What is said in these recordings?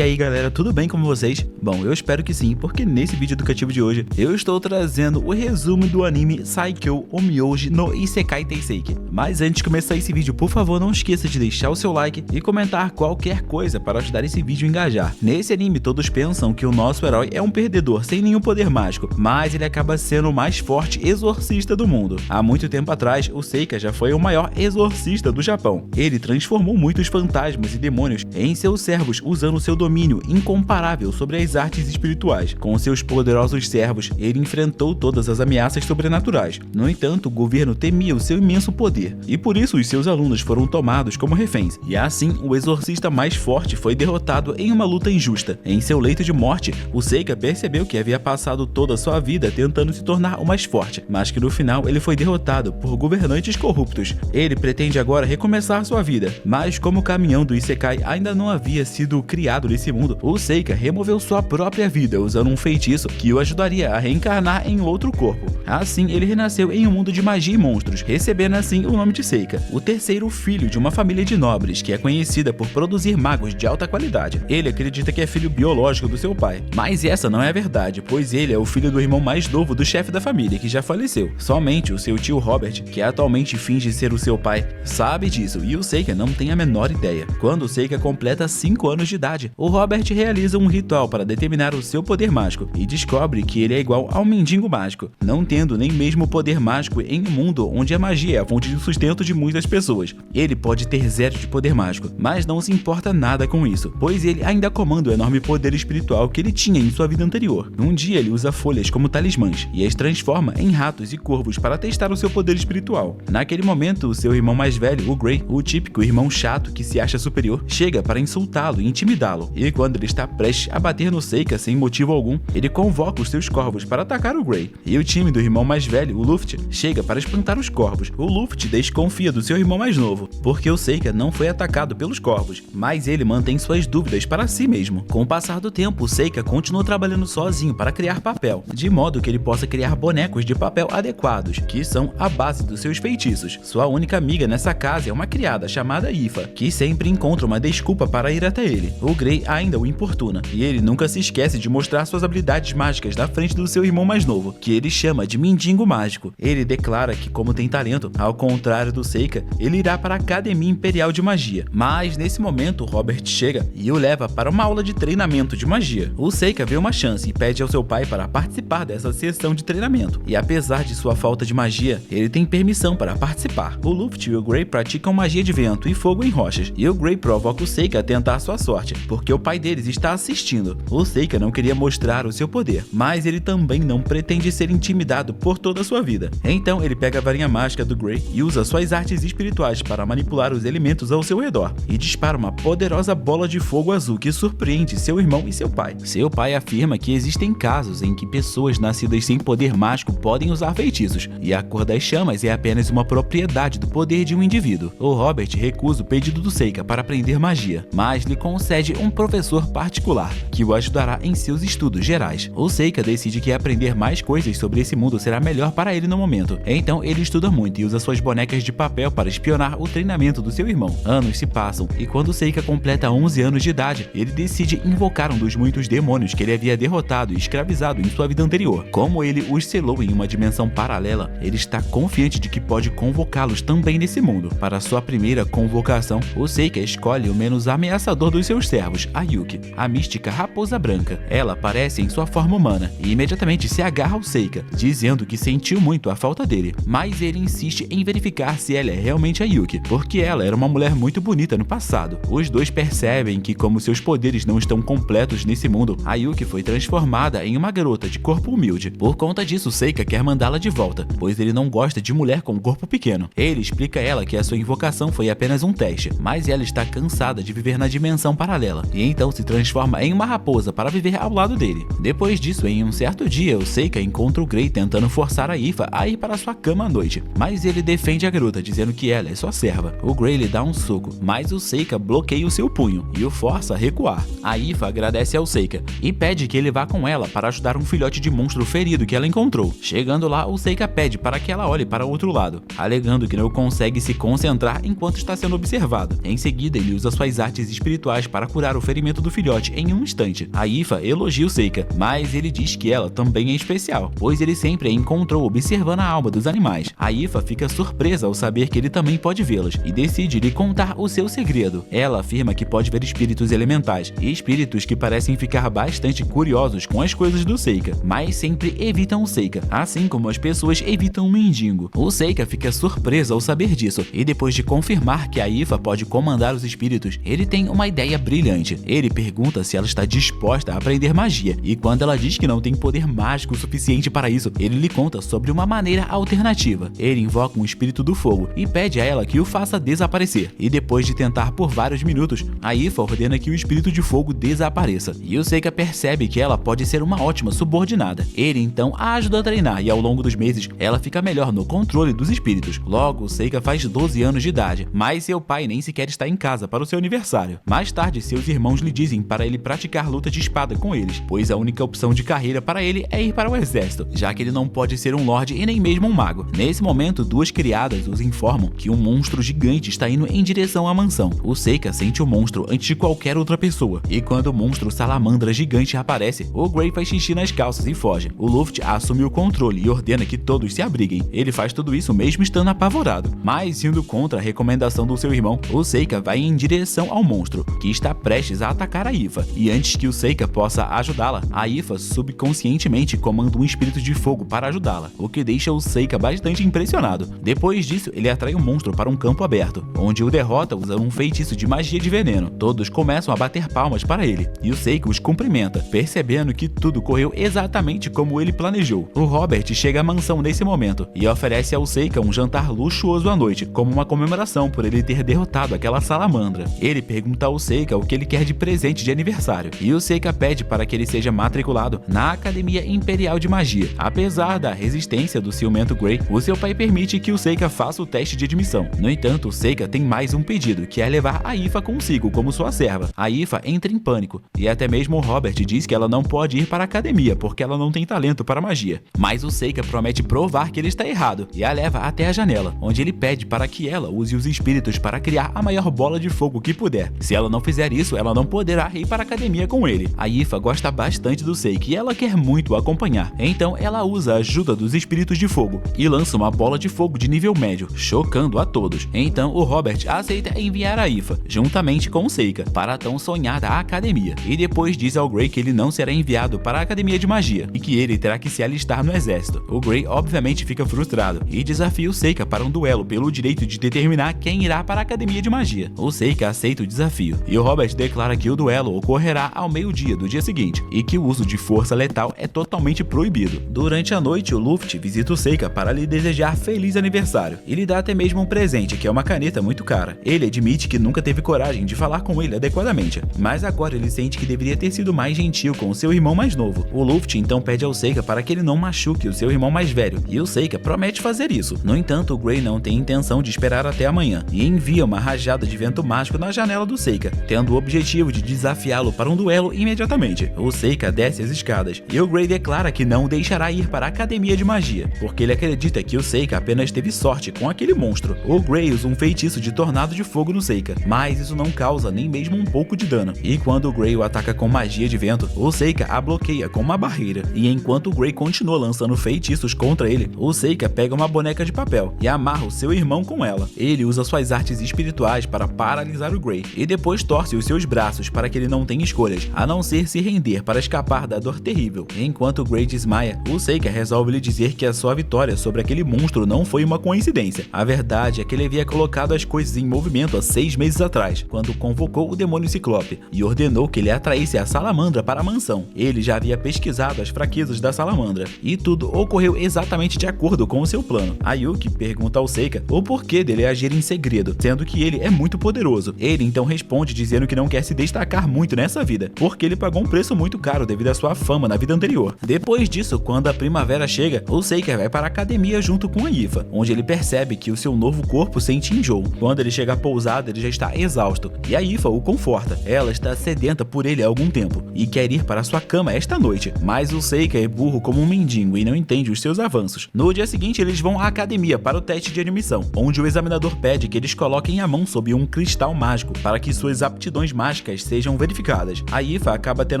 E aí galera, tudo bem com vocês? Bom, eu espero que sim, porque nesse vídeo educativo de hoje eu estou trazendo o resumo do anime Saikyo Omyouji no Isekai Teiseki. Mas antes de começar esse vídeo, por favor não esqueça de deixar o seu like e comentar qualquer coisa para ajudar esse vídeo a engajar. Nesse anime todos pensam que o nosso herói é um perdedor sem nenhum poder mágico, mas ele acaba sendo o mais forte exorcista do mundo. Há muito tempo atrás, o Seika já foi o maior exorcista do Japão. Ele transformou muitos fantasmas e demônios em seus servos usando seu domínio incomparável sobre as artes espirituais. Com seus poderosos servos, ele enfrentou todas as ameaças sobrenaturais. No entanto, o governo temia o seu imenso poder, e por isso os seus alunos foram tomados como reféns. E assim, o exorcista mais forte foi derrotado em uma luta injusta. Em seu leito de morte, o Seika percebeu que havia passado toda a sua vida tentando se tornar o mais forte, mas que no final ele foi derrotado por governantes corruptos. Ele pretende agora recomeçar sua vida, mas como o caminhão do Isekai ainda não havia sido criado nesse mundo, o Seika removeu sua própria vida usando um feitiço que o ajudaria a reencarnar em outro corpo. Assim, ele renasceu em um mundo de magia e monstros, recebendo assim o nome de Seika, o terceiro filho de uma família de nobres que é conhecida por produzir magos de alta qualidade. Ele acredita que é filho biológico do seu pai, mas essa não é a verdade, pois ele é o filho do irmão mais novo do chefe da família, que já faleceu. Somente o seu tio Robert, que atualmente finge ser o seu pai, sabe disso, e o Seika não tem a menor ideia. Quando o Seika completa 5 anos de idade, o Robert realiza um ritual para determinar o seu poder mágico e descobre que ele é igual ao mendigo mágico, não tendo nem mesmo poder mágico em um mundo onde a magia é a fonte de sustento de muitas pessoas. Ele pode ter 0 de poder mágico, mas não se importa nada com isso, pois ele ainda comanda o enorme poder espiritual que ele tinha em sua vida anterior. Um dia ele usa folhas como talismãs e as transforma em ratos e corvos para testar o seu poder espiritual. Naquele momento, o seu irmão mais velho, o Gray, o típico irmão chato que se acha superior, chega para insultá-lo e intimidá-lo. E quando ele está prestes a bater no Seika sem motivo algum, ele convoca os seus corvos para atacar o Gray. E o time do irmão mais velho, o Luffy, chega para espantar os corvos. O Luffy desconfia do seu irmão mais novo, porque o Seika não foi atacado pelos corvos, mas ele mantém suas dúvidas para si mesmo. Com o passar do tempo, o Seika continuou trabalhando sozinho para criar papel, de modo que ele possa criar bonecos de papel adequados, que são a base dos seus feitiços. Sua única amiga nessa casa é uma criada chamada Ifa, que sempre encontra uma desculpa para ir até ele. O Gray ainda o importuna, e ele nunca se esquece de mostrar suas habilidades mágicas na frente do seu irmão mais novo, que ele chama de mendigo mágico. Ele declara que, como tem talento, ao contrário do Seika, ele irá para a Academia Imperial de Magia. Mas nesse momento, Robert chega e o leva para uma aula de treinamento de magia. O Seika vê uma chance e pede ao seu pai para participar dessa sessão de treinamento, e apesar de sua falta de magia, ele tem permissão para participar. O Luffy e o Gray praticam magia de vento e fogo em rochas, e o Gray provoca o Seika a tentar sua sorte, porque o pai deles está assistindo. O Seika não queria mostrar o seu poder, mas ele também não pretende ser intimidado por toda a sua vida. Então ele pega a varinha mágica do Gray e usa suas artes espirituais para manipular os elementos ao seu redor, e dispara uma poderosa bola de fogo azul que surpreende seu irmão e seu pai. Seu pai afirma que existem casos em que pessoas nascidas sem poder mágico podem usar feitiços, e a cor das chamas é apenas uma propriedade do poder de um indivíduo. O Robert recusa o pedido do Seika para aprender magia, mas lhe concede um professor particular, que o ajudará em seus estudos gerais. O Seika decide que aprender mais coisas sobre esse mundo será melhor para ele no momento, então ele estuda muito e usa suas bonecas de papel para espionar o treinamento do seu irmão. Anos se passam, e quando o Seika completa 11 anos de idade, ele decide invocar um dos muitos demônios que ele havia derrotado e escravizado em sua vida anterior. Como ele os selou em uma dimensão paralela, ele está confiante de que pode convocá-los também nesse mundo. Para sua primeira convocação, o Seika escolhe o menos ameaçador dos seus servos, a Yuki, a mística raposa branca. Ela aparece em sua forma humana e imediatamente se agarra ao Seika, dizendo que sentiu muito a falta dele, mas ele insiste em verificar se ela é realmente a Yuki, porque ela era uma mulher muito bonita no passado. Os dois percebem que, como seus poderes não estão completos nesse mundo, a Yuki foi transformada em uma garota de corpo humilde. Por conta disso, Seika quer mandá-la de volta, pois ele não gosta de mulher com corpo pequeno. Ele explica a ela que a sua invocação foi apenas um teste, mas ela está cansada de viver na dimensão paralela, e então se transforma em uma raposa para viver ao lado dele. Depois disso, em um certo dia, o Seika encontra o Gray tentando forçar a Ifa a ir para sua cama à noite, mas ele defende a garota, dizendo que ela é sua serva. O Gray lhe dá um soco, mas o Seika bloqueia o seu punho e o força a recuar. A Ifa agradece ao Seika e pede que ele vá com ela para ajudar um filhote de monstro ferido que ela encontrou. Chegando lá, o Seika pede para que ela olhe para o outro lado, alegando que não consegue se concentrar enquanto está sendo observado. Em seguida, ele usa suas artes espirituais para curar o ferimento do filhote em um instante. A Aoife elogia o Seika, mas ele diz que ela também é especial, pois ele sempre a encontrou observando a alma dos animais. A Aoife fica surpresa ao saber que ele também pode vê-las e decide lhe contar o seu segredo. Ela afirma que pode ver espíritos elementais e espíritos que parecem ficar bastante curiosos com as coisas do Seika, mas sempre evitam o Seika, assim como as pessoas evitam o mendigo. O Seika fica surpreso ao saber disso e depois de confirmar que a Aoife pode comandar os espíritos, ele tem uma ideia brilhante. Ele pergunta se ela está disposta a aprender magia e quando ela diz que não tem poder mágico suficiente para isso, ele lhe conta sobre uma maneira alternativa. Ele invoca um espírito do fogo e pede a ela que o faça desaparecer, e depois de tentar por vários minutos, a Aoife ordena que o espírito de fogo desapareça, e o Seika percebe que ela pode ser uma ótima subordinada. Ele então a ajuda a treinar e ao longo dos meses, ela fica melhor no controle dos espíritos. Logo, o Seika faz 12 anos de idade, mas seu pai nem sequer está em casa para o seu aniversário. Mais tarde, seus irmãos lhe dizem para ele praticar luta de espada com eles, pois a única opção de carreira para ele é ir para o exército, já que ele não pode ser um lorde e nem mesmo um mago. Nesse momento, duas criadas os informam que um monstro gigante está indo em direção à mansão. O Seika sente o monstro antes de qualquer outra pessoa, e quando o monstro salamandra gigante aparece, o Gray faz xixi nas calças e foge. O Luffy assume o controle e ordena que todos se abriguem. Ele faz tudo isso mesmo estando apavorado, mas indo contra a recomendação do seu irmão, o Seika vai em direção ao monstro, que está prestes a atacar a Aoife, e antes que o Seika possa ajudá-la, a Aoife subconscientemente comanda um espírito de fogo para ajudá-la, o que deixa o Seika bastante impressionado. Depois disso, ele atrai o monstro para um campo aberto, onde o derrota usando um feitiço de magia de veneno. Todos começam a bater palmas para ele, e o Seika os cumprimenta, percebendo que tudo correu exatamente como ele planejou. O Robert chega à mansão nesse momento e oferece ao Seika um jantar luxuoso à noite, como uma comemoração por ele ter derrotado aquela salamandra. Ele pergunta ao Seika o que ele quer de presente de aniversário, e o Seika pede para que ele seja matriculado na Academia Imperial de Magia. Apesar da resistência do ciumento Gray, o seu pai permite que o Seika faça o teste de admissão. No entanto, o Seika tem mais um pedido, que é levar a Aoife consigo como sua serva. A Aoife entra em pânico, e até mesmo o Robert diz que ela não pode ir para a academia porque ela não tem talento para magia. Mas o Seika promete provar que ele está errado e a leva até a janela, onde ele pede para que ela use os espíritos para criar a maior bola de fogo que puder. Se ela não fizer isso, ela não poderá ir para a academia com ele. A Aoife gosta bastante do Seika e ela quer muito o acompanhar, então ela usa a ajuda dos espíritos de fogo e lança uma bola de fogo de nível médio, chocando a todos. Então o Robert aceita enviar a Aoife, juntamente com o Seika, para a tão sonhada academia, e depois diz ao Gray que ele não será enviado para a academia de magia e que ele terá que se alistar no exército. O Gray obviamente fica frustrado e desafia o Seika para um duelo pelo direito de determinar quem irá para a academia de magia. O Seika aceita o desafio e o Robert declara que o duelo ocorrerá ao meio-dia do dia seguinte e que o uso de força letal é totalmente proibido. Durante a noite, o Luffy visita o Seika para lhe desejar feliz aniversário e lhe dá até mesmo um presente, que é uma caneta muito cara. Ele admite que nunca teve coragem de falar com ele adequadamente, mas agora ele sente que deveria ter sido mais gentil com o seu irmão mais novo. O Luffy então pede ao Seika para que ele não machuque o seu irmão mais velho, e o Seika promete fazer isso. No entanto, o Gray não tem intenção de esperar até amanhã e envia uma rajada de vento mágico na janela do Seika, tendo o objetivo de desafiá-lo para um duelo imediatamente. O Seika desce as escadas e o Gray declara que não o deixará ir para a academia de magia, porque ele acredita que o Seika apenas teve sorte com aquele monstro. O Gray usa um feitiço de tornado de fogo no Seika, mas isso não causa nem mesmo um pouco de dano, e quando o Gray o ataca com magia de vento, o Seika a bloqueia com uma barreira, e enquanto o Gray continua lançando feitiços contra ele, o Seika pega uma boneca de papel e amarra o seu irmão com ela. Ele usa suas artes espirituais para paralisar o Gray e depois torce os seus braços para que ele não tenha escolhas, a não ser se render para escapar da dor terrível. Enquanto o Gray desmaia, o Seika resolve lhe dizer que a sua vitória sobre aquele monstro não foi uma coincidência. A verdade é que ele havia colocado as coisas em movimento há 6 meses atrás, quando convocou o demônio Ciclope e ordenou que ele atraísse a salamandra para a mansão. Ele já havia pesquisado as fraquezas da salamandra e tudo ocorreu exatamente de acordo com o seu plano. A Yuki pergunta ao Seika o porquê dele agir em segredo, sendo que ele é muito poderoso. Ele então responde dizendo que não quer se destacar muito nessa vida, porque ele pagou um preço muito caro devido à sua fama na vida anterior. Depois disso, quando a primavera chega, o Seika vai para a academia junto com a Aoife, onde ele percebe que o seu novo corpo sente enjoo. Quando ele chega à pousada, ele já está exausto, e a Aoife o conforta. Ela está sedenta por ele há algum tempo e quer ir para sua cama esta noite, mas o Seika é burro como um mendigo e não entende os seus avanços. No dia seguinte, eles vão à academia para o teste de admissão, onde o examinador pede que eles coloquem a mão sob um cristal mágico para que suas aptidões mágicas mágicas sejam verificadas. A Ifa acaba tendo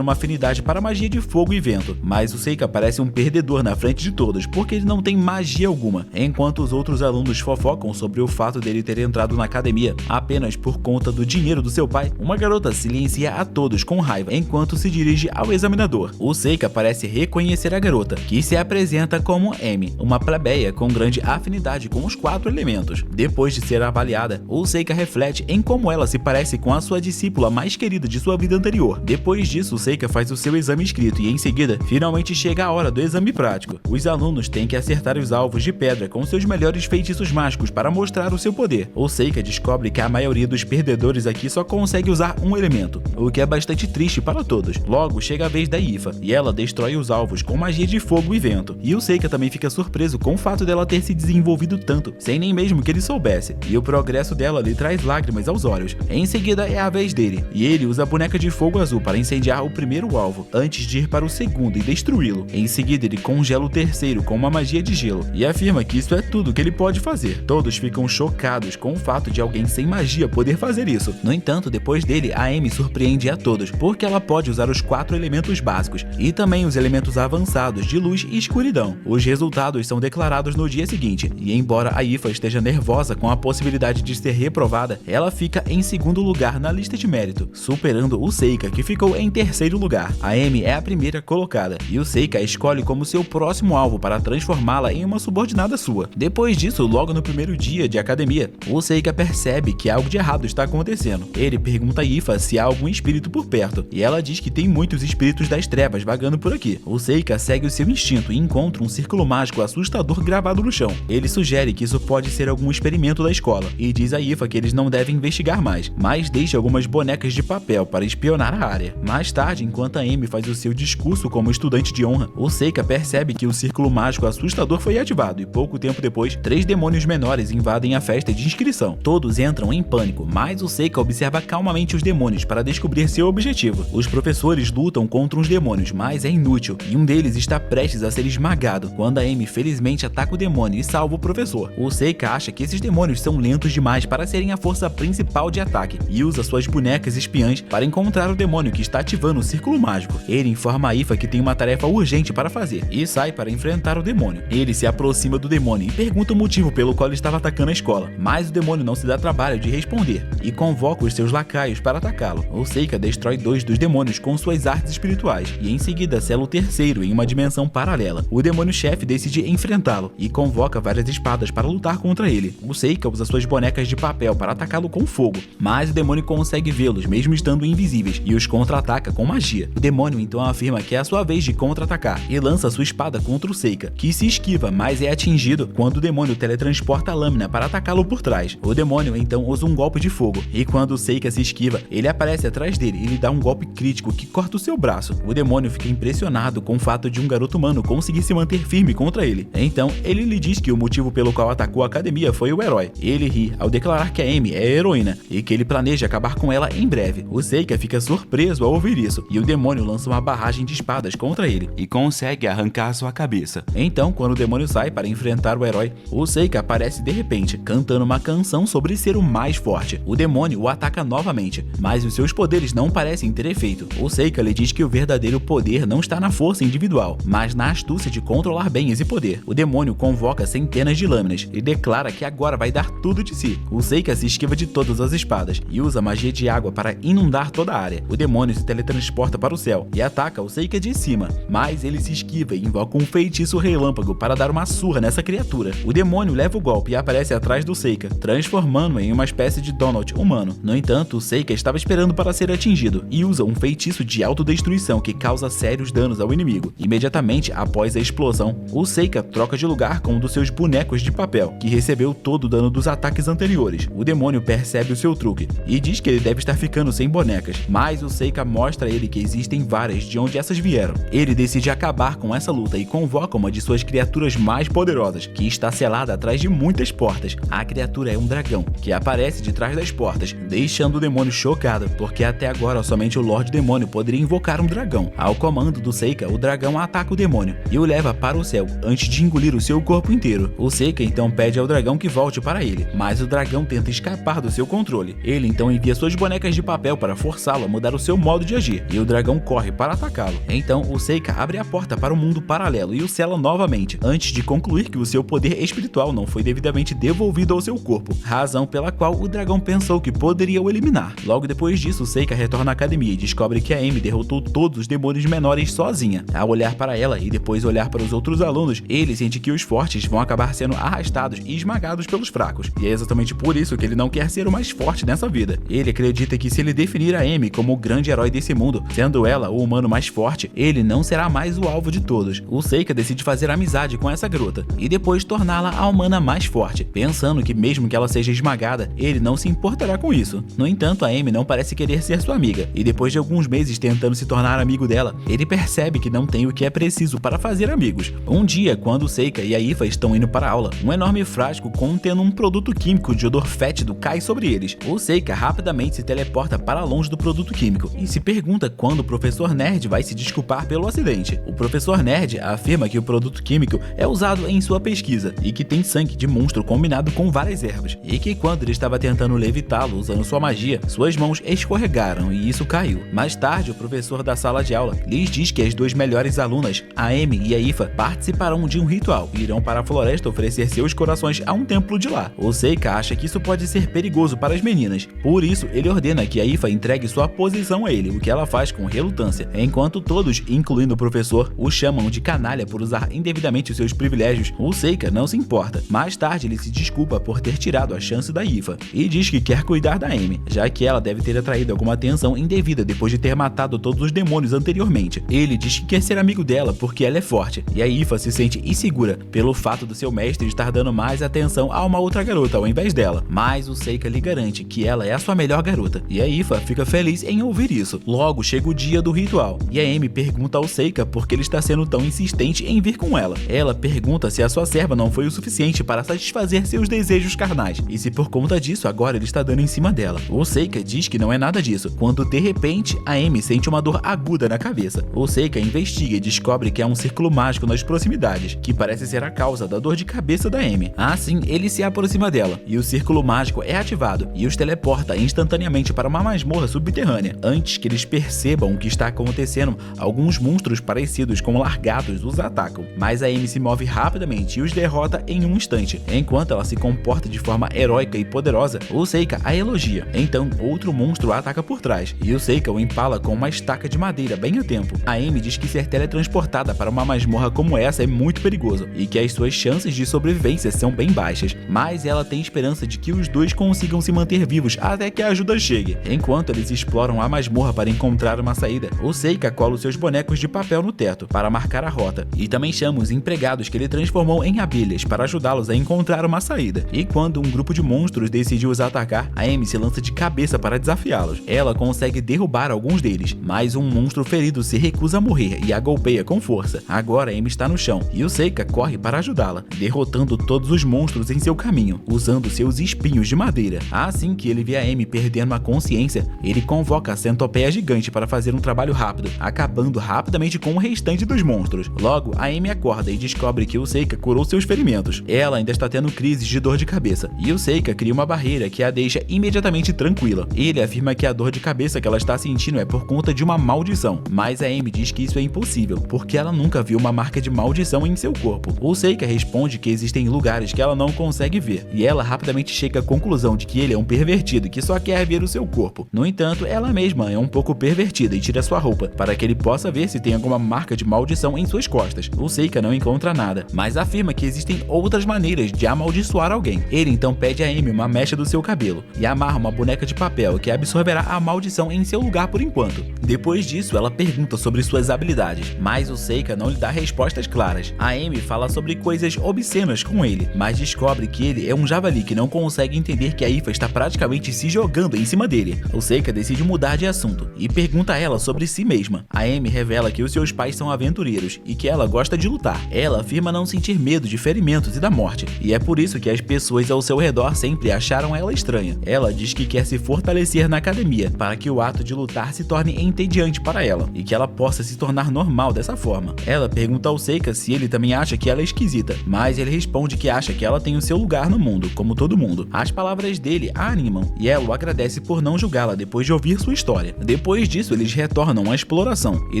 uma afinidade para magia de fogo e vento, mas o Seika parece um perdedor na frente de todos porque ele não tem magia alguma, enquanto os outros alunos fofocam sobre o fato dele ter entrado na academia apenas por conta do dinheiro do seu pai. Uma garota silencia a todos com raiva enquanto se dirige ao examinador. O Seika parece reconhecer a garota, que se apresenta como Emi, uma plebeia com grande afinidade com os 4 elementos. Depois de ser avaliada, o Seika reflete em como ela se parece com a sua discípula mais querida de sua vida anterior. Depois disso, o Seika faz o seu exame escrito e em seguida, finalmente chega a hora do exame prático. Os alunos têm que acertar os alvos de pedra com seus melhores feitiços mágicos para mostrar o seu poder. O Seika descobre que a maioria dos perdedores aqui só consegue usar um elemento, o que é bastante triste para todos. Logo, chega a vez da Ifa, e ela destrói os alvos com magia de fogo e vento. E o Seika também fica surpreso com o fato dela ter se desenvolvido tanto, sem nem mesmo que ele soubesse, e o progresso dela lhe traz lágrimas aos olhos. Em seguida é a vez dele, e ele usa a boneca de fogo azul para incendiar o primeiro alvo, antes de ir para o segundo e destruí-lo. Em seguida ele congela o terceiro com uma magia de gelo, e afirma que isso é tudo que ele pode fazer. Todos ficam chocados com o fato de alguém sem magia poder fazer isso. No entanto, depois dele, a Emi surpreende a todos, porque ela pode usar os 4 elementos básicos, e também os elementos avançados de luz e escuridão. Os resultados são declarados no dia seguinte, e embora a Ifa esteja nervosa com a possibilidade de ser reprovada, ela fica em segundo lugar na lista de mérito, superando o Seika, que ficou em terceiro lugar. A Emi é a primeira colocada, e o Seika a escolhe como seu próximo alvo para transformá-la em uma subordinada sua. Depois disso, logo no primeiro dia de academia, o Seika percebe que algo de errado está acontecendo. Ele pergunta a Ifa se há algum espírito por perto, e ela diz que tem muitos espíritos das trevas vagando por aqui. O Seika segue o seu instinto e encontra um círculo mágico assustador gravado no chão. Ele sugere que isso pode ser algum experimento da escola, e diz a Ifa que eles não devem investigar mais, mas deixa algumas bonecas de papel para espionar a área. Mais tarde, enquanto a Emi faz o seu discurso como estudante de honra, o Seika percebe que o círculo mágico assustador foi ativado, e pouco tempo depois, 3 demônios menores invadem a festa de inscrição. Todos entram em pânico, mas o Seika observa calmamente os demônios para descobrir seu objetivo. Os professores lutam contra os demônios, mas é inútil, e um deles está prestes a ser esmagado, quando a Emi felizmente ataca o demônio e salva o professor. O Seika acha que esses demônios são lentos demais para serem a força principal de ataque, e usa suas bonecas espiãs para encontrar o demônio que está ativando o círculo mágico. Ele informa a Ifa que tem uma tarefa urgente para fazer, e sai para enfrentar o demônio. Ele se aproxima do demônio e pergunta o motivo pelo qual ele estava atacando a escola, mas o demônio não se dá trabalho de responder, e convoca os seus lacaios para atacá-lo. O Seika destrói 2 dos demônios com suas artes espirituais, e em seguida sela o terceiro em uma dimensão paralela. O demônio-chefe decide enfrentá-lo, e convoca várias espadas para lutar contra ele. O Seika usa suas bonecas de papel para atacá-lo com fogo, mas o demônio consegue vê-los mesmo estando invisíveis, e os contra-ataca com magia. O demônio então afirma que é a sua vez de contra-atacar, e lança sua espada contra o Seika, que se esquiva, mas é atingido quando o demônio teletransporta a lâmina para atacá-lo por trás. O demônio então usa um golpe de fogo, e quando o Seika se esquiva, ele aparece atrás dele e lhe dá um golpe crítico que corta o seu braço. O demônio fica impressionado com o fato de um garoto humano conseguir se manter firme contra ele. Então, ele lhe diz que o motivo pelo qual atacou a academia foi o herói. Ele ri ao declarar que a Emi é a heroína e que ele planeja acabar com ela em breve. O Seika fica surpreso ao ouvir isso, e o demônio lança uma barragem de espadas contra ele e consegue arrancar sua cabeça. Então, quando o demônio sai para enfrentar o herói, o Seika aparece de repente, cantando uma canção sobre ser o mais forte. O demônio o ataca novamente, mas os seus poderes não parecem ter efeito. O Seika lhe diz que o verdadeiro poder não está na força individual, mas na astúcia de controlar bem esse poder. O demônio convoca centenas de lâminas e declara que agora vai dar tudo de si. O Seika se esquiva de todas as espadas e usa magia de água para inundar toda a área. O demônio se teletransporta para o céu e ataca o Seika de cima, mas ele se esquiva e invoca um feitiço relâmpago para dar uma surra nessa criatura. O demônio leva o golpe e aparece atrás do Seika, transformando-o em uma espécie de Donald humano. No entanto, o Seika estava esperando para ser atingido e usa um feitiço de autodestruição que causa sérios danos ao inimigo. Imediatamente após a explosão, o Seika troca de lugar com um dos seus bonecos de papel, que recebeu todo o dano dos ataques anteriores. O demônio percebe o seu truque e diz que ele deve estar ficando sem bonecas, mas o Seika mostra a ele que existem várias de onde essas vieram. Ele decide acabar com essa luta e convoca uma de suas criaturas mais poderosas, que está selada atrás de muitas portas. A criatura é um dragão, que aparece de trás das portas, deixando o demônio chocado, porque até agora somente o Lorde Demônio poderia invocar um dragão. Ao comando do Seika, o dragão ataca o demônio e o leva para o céu antes de engolir o seu corpo inteiro. O Seika então pede ao dragão que volte para ele, mas o dragão tenta escapar do seu controle. Ele então envia suas bonecas de de papel para forçá-lo a mudar o seu modo de agir, e o dragão corre para atacá-lo. Então o Seika abre a porta para o mundo paralelo e o sela novamente, antes de concluir que o seu poder espiritual não foi devidamente devolvido ao seu corpo, razão pela qual o dragão pensou que poderia o eliminar. Logo depois disso, o Seika retorna à academia e descobre que a Amy derrotou todos os demônios menores sozinha. Ao olhar para ela e depois olhar para os outros alunos, ele sente que os fortes vão acabar sendo arrastados e esmagados pelos fracos, e é exatamente por isso que ele não quer ser o mais forte nessa vida. Ele acredita que se ele definir a Amy como o grande herói desse mundo, sendo ela o humano mais forte, ele não será mais o alvo de todos. O Seika decide fazer amizade com essa garota e depois torná-la a humana mais forte, pensando que mesmo que ela seja esmagada, ele não se importará com isso. No entanto, a Amy não parece querer ser sua amiga, e depois de alguns meses tentando se tornar amigo dela, ele percebe que não tem o que é preciso para fazer amigos. Um dia, quando o Seika e a Ifa estão indo para a aula, um enorme frasco contendo um produto químico de odor fétido cai sobre eles. O Seika rapidamente se teleporta para longe do produto químico e se pergunta quando o professor Nerd vai se desculpar pelo acidente. O professor Nerd afirma que o produto químico é usado em sua pesquisa e que tem sangue de monstro combinado com várias ervas, e que quando ele estava tentando levitá-lo usando sua magia, suas mãos escorregaram e isso caiu. Mais tarde, o professor da sala de aula lhes diz que as duas melhores alunas, a Amy e a Ifa, participarão de um ritual e irão para a floresta oferecer seus corações a um templo de lá. O Seika acha que isso pode ser perigoso para as meninas, por isso ele ordena que a Ifa entregue sua posição a ele, o que ela faz com relutância, enquanto todos, incluindo o professor, o chamam de canalha por usar indevidamente os seus privilégios. O Seika não se importa. Mais tarde ele se desculpa por ter tirado a chance da Ifa e diz que quer cuidar da Amy, já que ela deve ter atraído alguma atenção indevida depois de ter matado todos os demônios anteriormente. Ele diz que quer ser amigo dela porque ela é forte, e a Ifa se sente insegura pelo fato do seu mestre estar dando mais atenção a uma outra garota ao invés dela, mas o Seika lhe garante que ela é a sua melhor garota, e a Ifa fica feliz em ouvir isso. Logo chega o dia do ritual, e a Amy pergunta ao Seika por que ele está sendo tão insistente em vir com ela. Ela pergunta se a sua serva não foi o suficiente para satisfazer seus desejos carnais, e se por conta disso agora ele está dando em cima dela. O Seika diz que não é nada disso, quando de repente a Amy sente uma dor aguda na cabeça. O Seika investiga e descobre que há um círculo mágico nas proximidades, que parece ser a causa da dor de cabeça da Amy. Assim, ele se aproxima dela, e o círculo mágico é ativado, e os teleporta instantaneamente para uma masmorra subterrânea. Antes que eles percebam o que está acontecendo, alguns monstros parecidos com largatos os atacam, mas a Amy se move rapidamente e os derrota em um instante. Enquanto ela se comporta de forma heróica e poderosa, o Seika a elogia. Então, outro monstro a ataca por trás, e o Seika o empala com uma estaca de madeira bem a tempo. A Amy diz que ser teletransportada para uma masmorra como essa é muito perigoso, e que as suas chances de sobrevivência são bem baixas, mas ela tem esperança de que os dois consigam se manter vivos até que a ajuda chegue. Enquanto eles exploram a masmorra para encontrar uma saída, o Seika cola os seus bonecos de papel no teto para marcar a rota, e também chama os empregados que ele transformou em abelhas para ajudá-los a encontrar uma saída. E quando um grupo de monstros decide os atacar, a Amy se lança de cabeça para desafiá-los. Ela consegue derrubar alguns deles, mas um monstro ferido se recusa a morrer e a golpeia com força. Agora a Amy está no chão e o Seika corre para ajudá-la, derrotando todos os monstros em seu caminho, usando seus espinhos de madeira. Assim que ele vê a Amy perdendo a consciência, ele convoca a centopeia gigante para fazer um trabalho rápido, acabando rapidamente com o restante dos monstros. Logo, a Amy acorda e descobre que o Seika curou seus ferimentos. Ela ainda está tendo crises de dor de cabeça, e o Seika cria uma barreira que a deixa imediatamente tranquila. Ele afirma que a dor de cabeça que ela está sentindo é por conta de uma maldição, mas a Amy diz que isso é impossível, porque ela nunca viu uma marca de maldição em seu corpo. O Seika responde que existem lugares que ela não consegue ver, e ela rapidamente chega à conclusão de que ele é um pervertido que só quer ver o seu corpo. No entanto, ela mesma é um pouco pervertida e tira sua roupa, para que ele possa ver se tem alguma marca de maldição em suas costas. O Seika não encontra nada, mas afirma que existem outras maneiras de amaldiçoar alguém. Ele então pede a Amy uma mecha do seu cabelo, e amarra uma boneca de papel que absorverá a maldição em seu lugar por enquanto. Depois disso, ela pergunta sobre suas habilidades, mas o Seika não lhe dá respostas claras. A Amy fala sobre coisas obscenas com ele, mas descobre que ele é um javali que não consegue entender que a Ifa está praticamente se jogando em cima dele. O Seika decide mudar de assunto e pergunta a ela sobre si mesma. A Amy revela que os seus pais são aventureiros e que ela gosta de lutar. Ela afirma não sentir medo de ferimentos e da morte, e é por isso que as pessoas ao seu redor sempre acharam ela estranha. Ela diz que quer se fortalecer na academia para que o ato de lutar se torne entediante para ela e que ela possa se tornar normal dessa forma. Ela pergunta ao Seika se ele também acha que ela é esquisita, mas ele responde que acha que ela tem o seu lugar no mundo, como todo mundo. As palavras dele a animam e ela o agradece por não não julgá-la depois de ouvir sua história. Depois disso, eles retornam à exploração e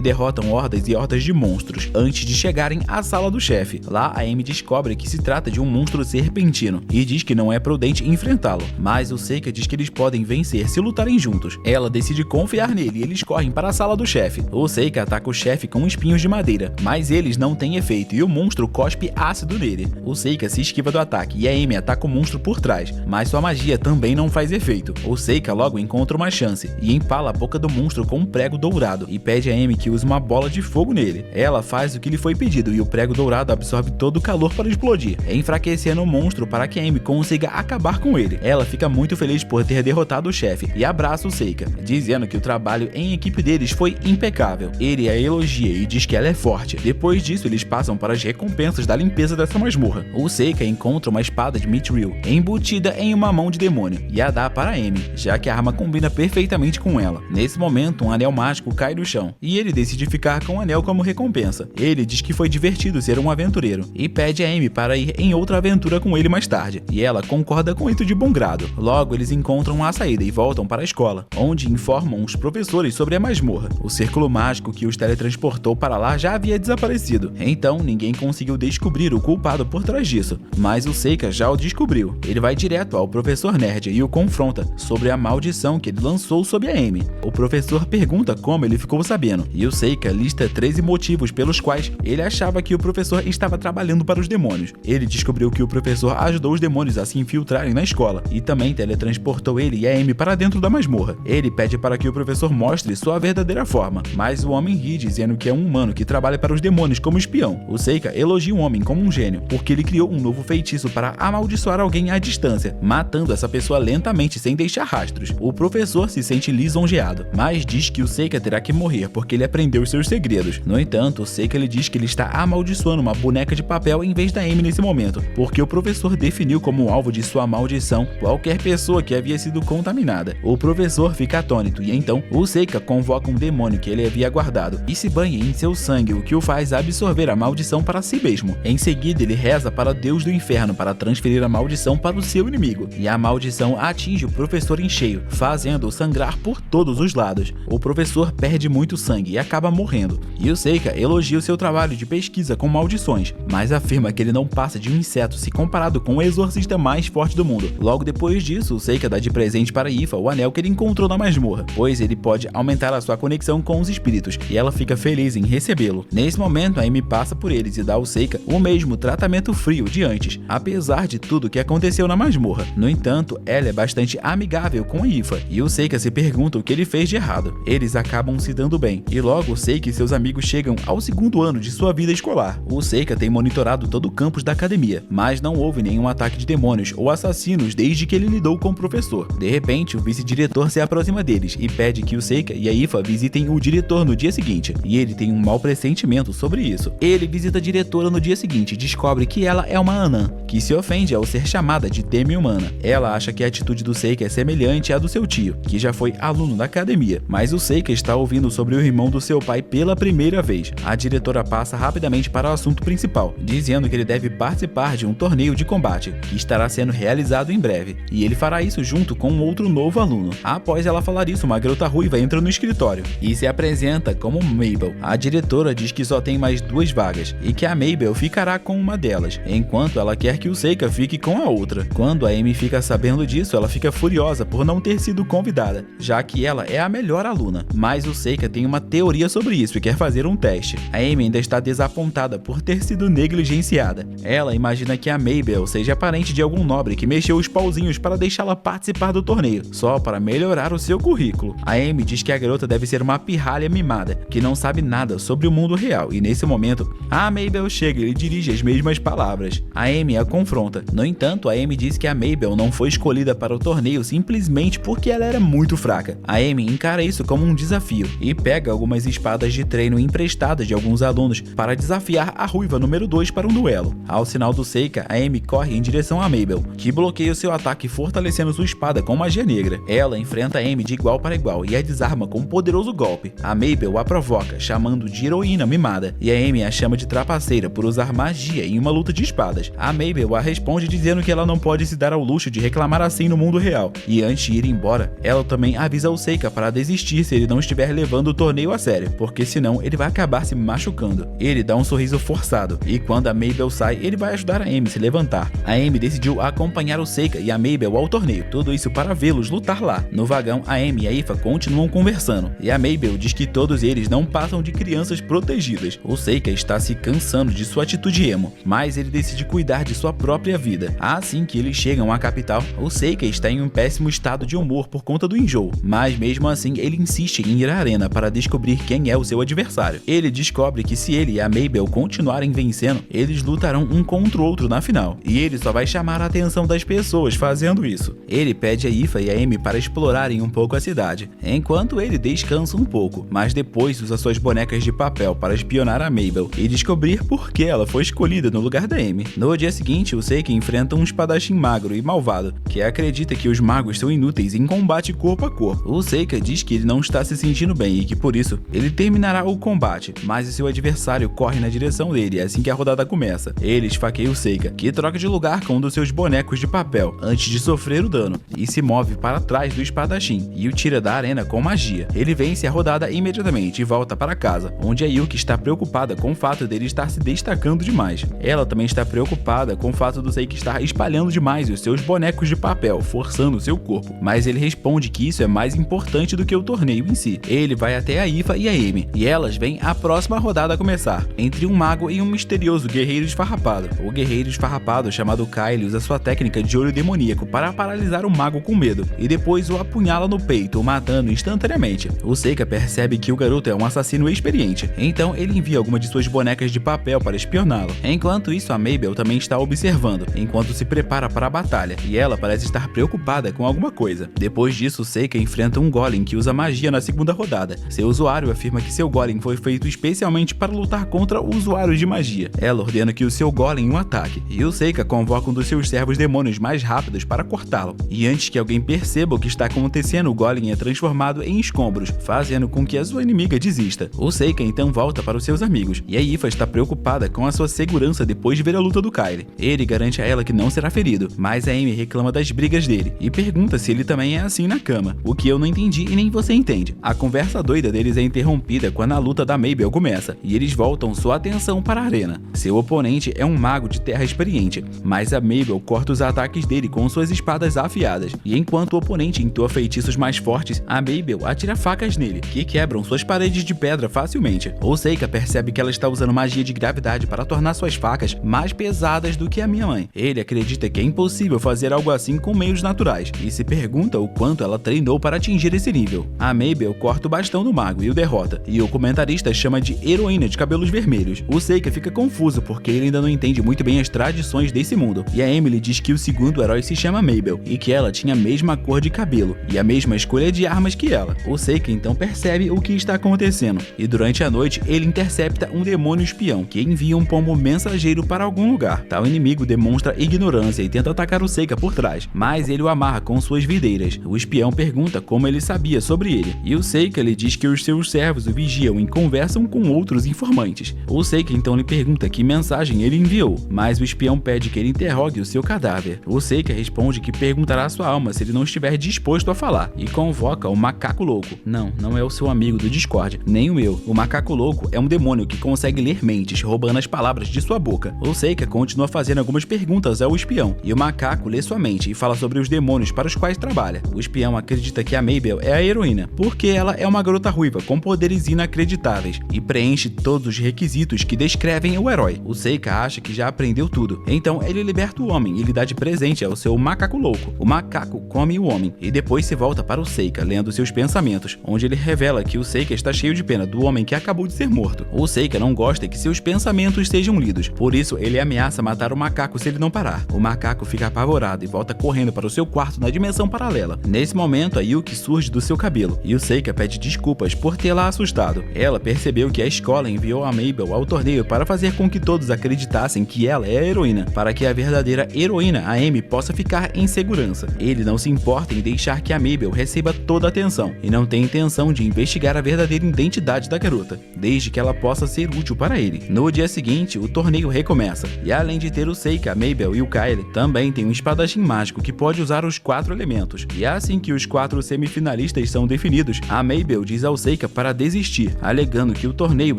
derrotam hordas e hordas de monstros antes de chegarem à sala do chefe. Lá, a Amy descobre que se trata de um monstro serpentino e diz que não é prudente enfrentá-lo, mas o Seika diz que eles podem vencer se lutarem juntos. Ela decide confiar nele e eles correm para a sala do chefe. O Seika ataca o chefe com espinhos de madeira, mas eles não têm efeito e o monstro cospe ácido nele. O Seika se esquiva do ataque e a Amy ataca o monstro por trás, mas sua magia também não faz efeito. O Seika logo encontra uma chance e empala a boca do monstro com um prego dourado e pede a Amy que use uma bola de fogo nele. Ela faz o que lhe foi pedido e o prego dourado absorve todo o calor para explodir, enfraquecendo o monstro para que a Amy consiga acabar com ele. Ela fica muito feliz por ter derrotado o chefe e abraça o Seika, dizendo que o trabalho em equipe deles foi impecável. Ele a elogia e diz que ela é forte. Depois disso, eles passam para as recompensas da limpeza dessa masmorra. O Seika encontra uma espada de Mithril embutida em uma mão de demônio e a dá para Amy, já que a arma combina perfeitamente com ela. Nesse momento, um anel mágico cai do chão e ele decide ficar com o anel como recompensa. Ele diz que foi divertido ser um aventureiro e pede a Amy para ir em outra aventura com ele mais tarde, e ela concorda com isso de bom grado. Logo, eles encontram a saída e voltam para a escola, onde informam os professores sobre a masmorra. O círculo mágico que os teletransportou para lá já havia desaparecido, então ninguém conseguiu descobrir o culpado por trás disso, mas o Seika já o descobriu. Ele vai direto ao professor Nerd e o confronta sobre a maldição que ele lançou sobre a Amy. O professor pergunta como ele ficou sabendo, e o Seika lista 13 motivos pelos quais ele achava que o professor estava trabalhando para os demônios. Ele descobriu que o professor ajudou os demônios a se infiltrarem na escola e também teletransportou ele e a Amy para dentro da masmorra. Ele pede para que o professor mostre sua verdadeira forma, mas o homem ri dizendo que é um humano que trabalha para os demônios como espião. O Seika elogia o homem como um gênio, porque ele criou um novo feitiço para amaldiçoar alguém à distância, matando essa pessoa lentamente sem deixar rastros. O professor se sente lisonjeado, mas diz que o Seika terá que morrer porque ele aprendeu seus segredos. No entanto, o Seika lhe diz que ele está amaldiçoando uma boneca de papel em vez da Amy nesse momento, porque o professor definiu como alvo de sua maldição qualquer pessoa que havia sido contaminada. O professor fica atônito e então o Seika convoca um demônio que ele havia guardado e se banha em seu sangue, o que o faz absorver a maldição para si mesmo. Em seguida, ele reza para Deus do Inferno para transferir a maldição para o seu inimigo, e a maldição atinge o professor em cheio, fazendo-o sangrar por todos os lados. O professor perde muito sangue e acaba morrendo, e o Seika elogia o seu trabalho de pesquisa com maldições, mas afirma que ele não passa de um inseto se comparado com o exorcista mais forte do mundo. Logo depois disso, o Seika dá de presente para Ifa o anel que ele encontrou na masmorra, pois ele pode aumentar a sua conexão com os espíritos, e ela fica feliz em recebê-lo. Nesse momento, a Amy passa por eles e dá ao Seika o mesmo tratamento frio de antes, apesar de tudo que aconteceu na masmorra. No entanto, ela é bastante amigável com a Ifa, e o Seika se pergunta o que ele fez de errado. Eles acabam se dando bem, e logo o Seika e seus amigos chegam ao segundo ano de sua vida escolar. O Seika tem monitorado todo o campus da academia, mas não houve nenhum ataque de demônios ou assassinos desde que ele lidou com o professor. De repente, o vice-diretor se aproxima deles e pede que o Seika e a Ifa visitem o diretor no dia seguinte, e ele tem um mau pressentimento sobre isso. Ele visita a diretora no dia seguinte e descobre que ela é uma anã, que se ofende ao ser chamada de demi-humana. Ela acha que a atitude do Seika é semelhante à do seu tio, que já foi aluno da academia, mas o Seika está ouvindo sobre o irmão do seu pai pela primeira vez. A diretora passa rapidamente para o assunto principal, dizendo que ele deve participar de um torneio de combate, que estará sendo realizado em breve, e ele fará isso junto com um outro novo aluno. Após ela falar isso, uma garota ruiva entra no escritório e se apresenta como Mabel. A diretora diz que só tem mais 2 vagas e que a Mabel ficará com uma delas, enquanto ela quer que o Seika fique com a outra. Quando a Amy fica sabendo disso, ela fica furiosa por não ter sido convidada, já que ela é a melhor aluna, mas o Seika tem uma teoria sobre isso e quer fazer um teste. A Amy ainda está desapontada por ter sido negligenciada. Ela imagina que a Mabel seja parente de algum nobre que mexeu os pauzinhos para deixá-la participar do torneio, só para melhorar o seu currículo. A Amy diz que a garota deve ser uma pirralha mimada, que não sabe nada sobre o mundo real, e nesse momento, a Mabel chega e lhe dirige as mesmas palavras. A Amy a confronta. No entanto, a Amy diz que a Mabel não foi escolhida para o torneio simplesmente porque ela era muito fraca. A Amy encara isso como um desafio e pega algumas espadas de treino emprestadas de alguns alunos para desafiar a ruiva número 2 para um duelo. Ao sinal do Seika, a Amy corre em direção a Mabel, que bloqueia o seu ataque fortalecendo sua espada com magia negra. Ela enfrenta a Amy de igual para igual e a desarma com um poderoso golpe. A Mabel a provoca, chamando de heroína mimada, e a Amy a chama de trapaceira por usar magia em uma luta de espadas. A Mabel a responde dizendo que ela não pode se dar ao luxo de reclamar assim no mundo real, e antes de ir embora embora, ela também avisa o Seika para desistir se ele não estiver levando o torneio a sério, porque senão ele vai acabar se machucando. Ele dá um sorriso forçado, e quando a Mabel sai, ele vai ajudar a Amy a se levantar. A Amy decidiu acompanhar o Seika e a Mabel ao torneio, tudo isso para vê-los lutar lá. No vagão, a Amy e a Aoife continuam conversando, e a Mabel diz que todos eles não passam de crianças protegidas. O Seika está se cansando de sua atitude emo, mas ele decide cuidar de sua própria vida. Assim que eles chegam à capital, o Seika está em um péssimo estado de humor por conta do enjoo, mas mesmo assim ele insiste em ir à arena para descobrir quem é o seu adversário. Ele descobre que se ele e a Mabel continuarem vencendo, eles lutarão um contra o outro na final, e ele só vai chamar a atenção das pessoas fazendo isso. Ele pede a Aoife e a Amy para explorarem um pouco a cidade, enquanto ele descansa um pouco, mas depois usa suas bonecas de papel para espionar a Mabel e descobrir por que ela foi escolhida no lugar da Amy. No dia seguinte, o Seika enfrenta um espadachim magro e malvado, que acredita que os magos são inúteis em combate corpo a corpo. O Seika diz que ele não está se sentindo bem e que por isso ele terminará o combate, mas o seu adversário corre na direção dele assim que a rodada começa. Ele esfaqueia o Seika, que troca de lugar com um dos seus bonecos de papel antes de sofrer o dano, e se move para trás do espadachim e o tira da arena com magia. Ele vence a rodada imediatamente e volta para casa, onde a Yuki está preocupada com o fato dele estar se destacando demais. Ela também está preocupada com o fato do Seika estar espalhando demais os seus bonecos de papel, forçando seu corpo, mas ele responde que isso é mais importante do que o torneio em si. Ele vai até a Aoife e a Amy, e elas veem a próxima rodada começar, entre um mago e um misterioso guerreiro esfarrapado. O guerreiro esfarrapado, chamado Kyle, usa sua técnica de olho demoníaco para paralisar o mago com medo, e depois o apunhala no peito, o matando instantaneamente. O Seika percebe que o garoto é um assassino experiente, então ele envia alguma de suas bonecas de papel para espioná-lo. Enquanto isso, a Mabel também está observando, enquanto se prepara para a batalha, e ela parece estar preocupada com alguma coisa. Depois disso, o Seika enfrenta um golem que usa magia na segunda rodada. Seu usuário afirma que seu golem foi feito especialmente para lutar contra usuários de magia. Ela ordena que o seu golem o ataque, e o Seika convoca um dos seus servos demônios mais rápidos para cortá-lo. E antes que alguém perceba o que está acontecendo, o golem é transformado em escombros, fazendo com que a sua inimiga desista. O Seika então volta para os seus amigos, e a Aoife está preocupada com a sua segurança depois de ver a luta do Kyle. Ele garante a ela que não será ferido, mas a Amy reclama das brigas dele e pergunta se ele também é assim na cama, o que eu não entendi e nem você entende. A conversa doida deles é interrompida quando a luta da Mabel começa, e eles voltam sua atenção para a arena. Seu oponente é um mago de terra experiente, mas a Mabel corta os ataques dele com suas espadas afiadas, e enquanto o oponente entoa feitiços mais fortes, a Mabel atira facas nele, que quebram suas paredes de pedra facilmente. O Seika percebe que ela está usando magia de gravidade para tornar suas facas mais pesadas do que a minha mãe. Ele acredita que é impossível fazer algo assim com meios naturais, e se pergunta o quanto ela treinou para atingir esse nível. A Mabel corta o bastão do mago e o derrota, e o comentarista chama de heroína de cabelos vermelhos. O Seika fica confuso porque ele ainda não entende muito bem as tradições desse mundo, e a Emily diz que o segundo herói se chama Mabel, e que ela tinha a mesma cor de cabelo e a mesma escolha de armas que ela. O Seika então percebe o que está acontecendo, e durante a noite ele intercepta um demônio espião que envia um pombo mensageiro para algum lugar. Tal inimigo demonstra ignorância e tenta atacar o Seika por trás, mas ele o amarra com suas videiras. O espião pergunta como ele sabia sobre ele, e o Seika lhe diz que os seus servos o vigiam e conversam com outros informantes. O Seika então lhe pergunta que mensagem ele enviou, mas o espião pede que ele interrogue o seu cadáver. O Seika responde que perguntará à sua alma se ele não estiver disposto a falar, e convoca o Macaco Louco. Não é o seu amigo do Discord, nem o meu. O Macaco Louco é um demônio que consegue ler mentes, roubando as palavras de sua boca. O Seika continua fazendo algumas perguntas ao espião, e o macaco lê sua mente e fala sobre os demônios para os quais trabalha. O espião acredita que a Mabel é a heroína, porque ela é uma garota ruiva com poderes inacreditáveis, e preenche todos os requisitos que descrevem o herói. O Seika acha que já aprendeu tudo, então ele liberta o homem e lhe dá de presente ao seu macaco louco. O macaco come o homem, e depois se volta para o Seika, lendo seus pensamentos, onde ele revela que o Seika está cheio de pena do homem que acabou de ser morto. O Seika não gosta que seus pensamentos sejam lidos, por isso ele ameaça matar o macaco se ele não parar. O macaco fica apavorado e volta correndo para o seu quarto na dimensão paralela. Nesse momento, a Yuki surge do seu cabelo, e o Seika pede desculpas por tê-la assustado. Ela percebeu que a escola enviou a Mabel ao torneio para fazer com que todos acreditassem que ela é a heroína, para que a verdadeira heroína, a Amy, possa ficar em segurança. Ele não se importa em deixar que a Mabel receba toda a atenção, e não tem intenção de investigar a verdadeira identidade da garota, desde que ela possa ser útil para ele. No dia seguinte, o torneio recomeça, e além de ter o Seika, a Mabel e o Kyle, também tem um espadachim mágico que pode usar os 4 elementos. pontos. E assim que os 4 semifinalistas são definidos, a Mabel diz ao Seika para desistir, alegando que o torneio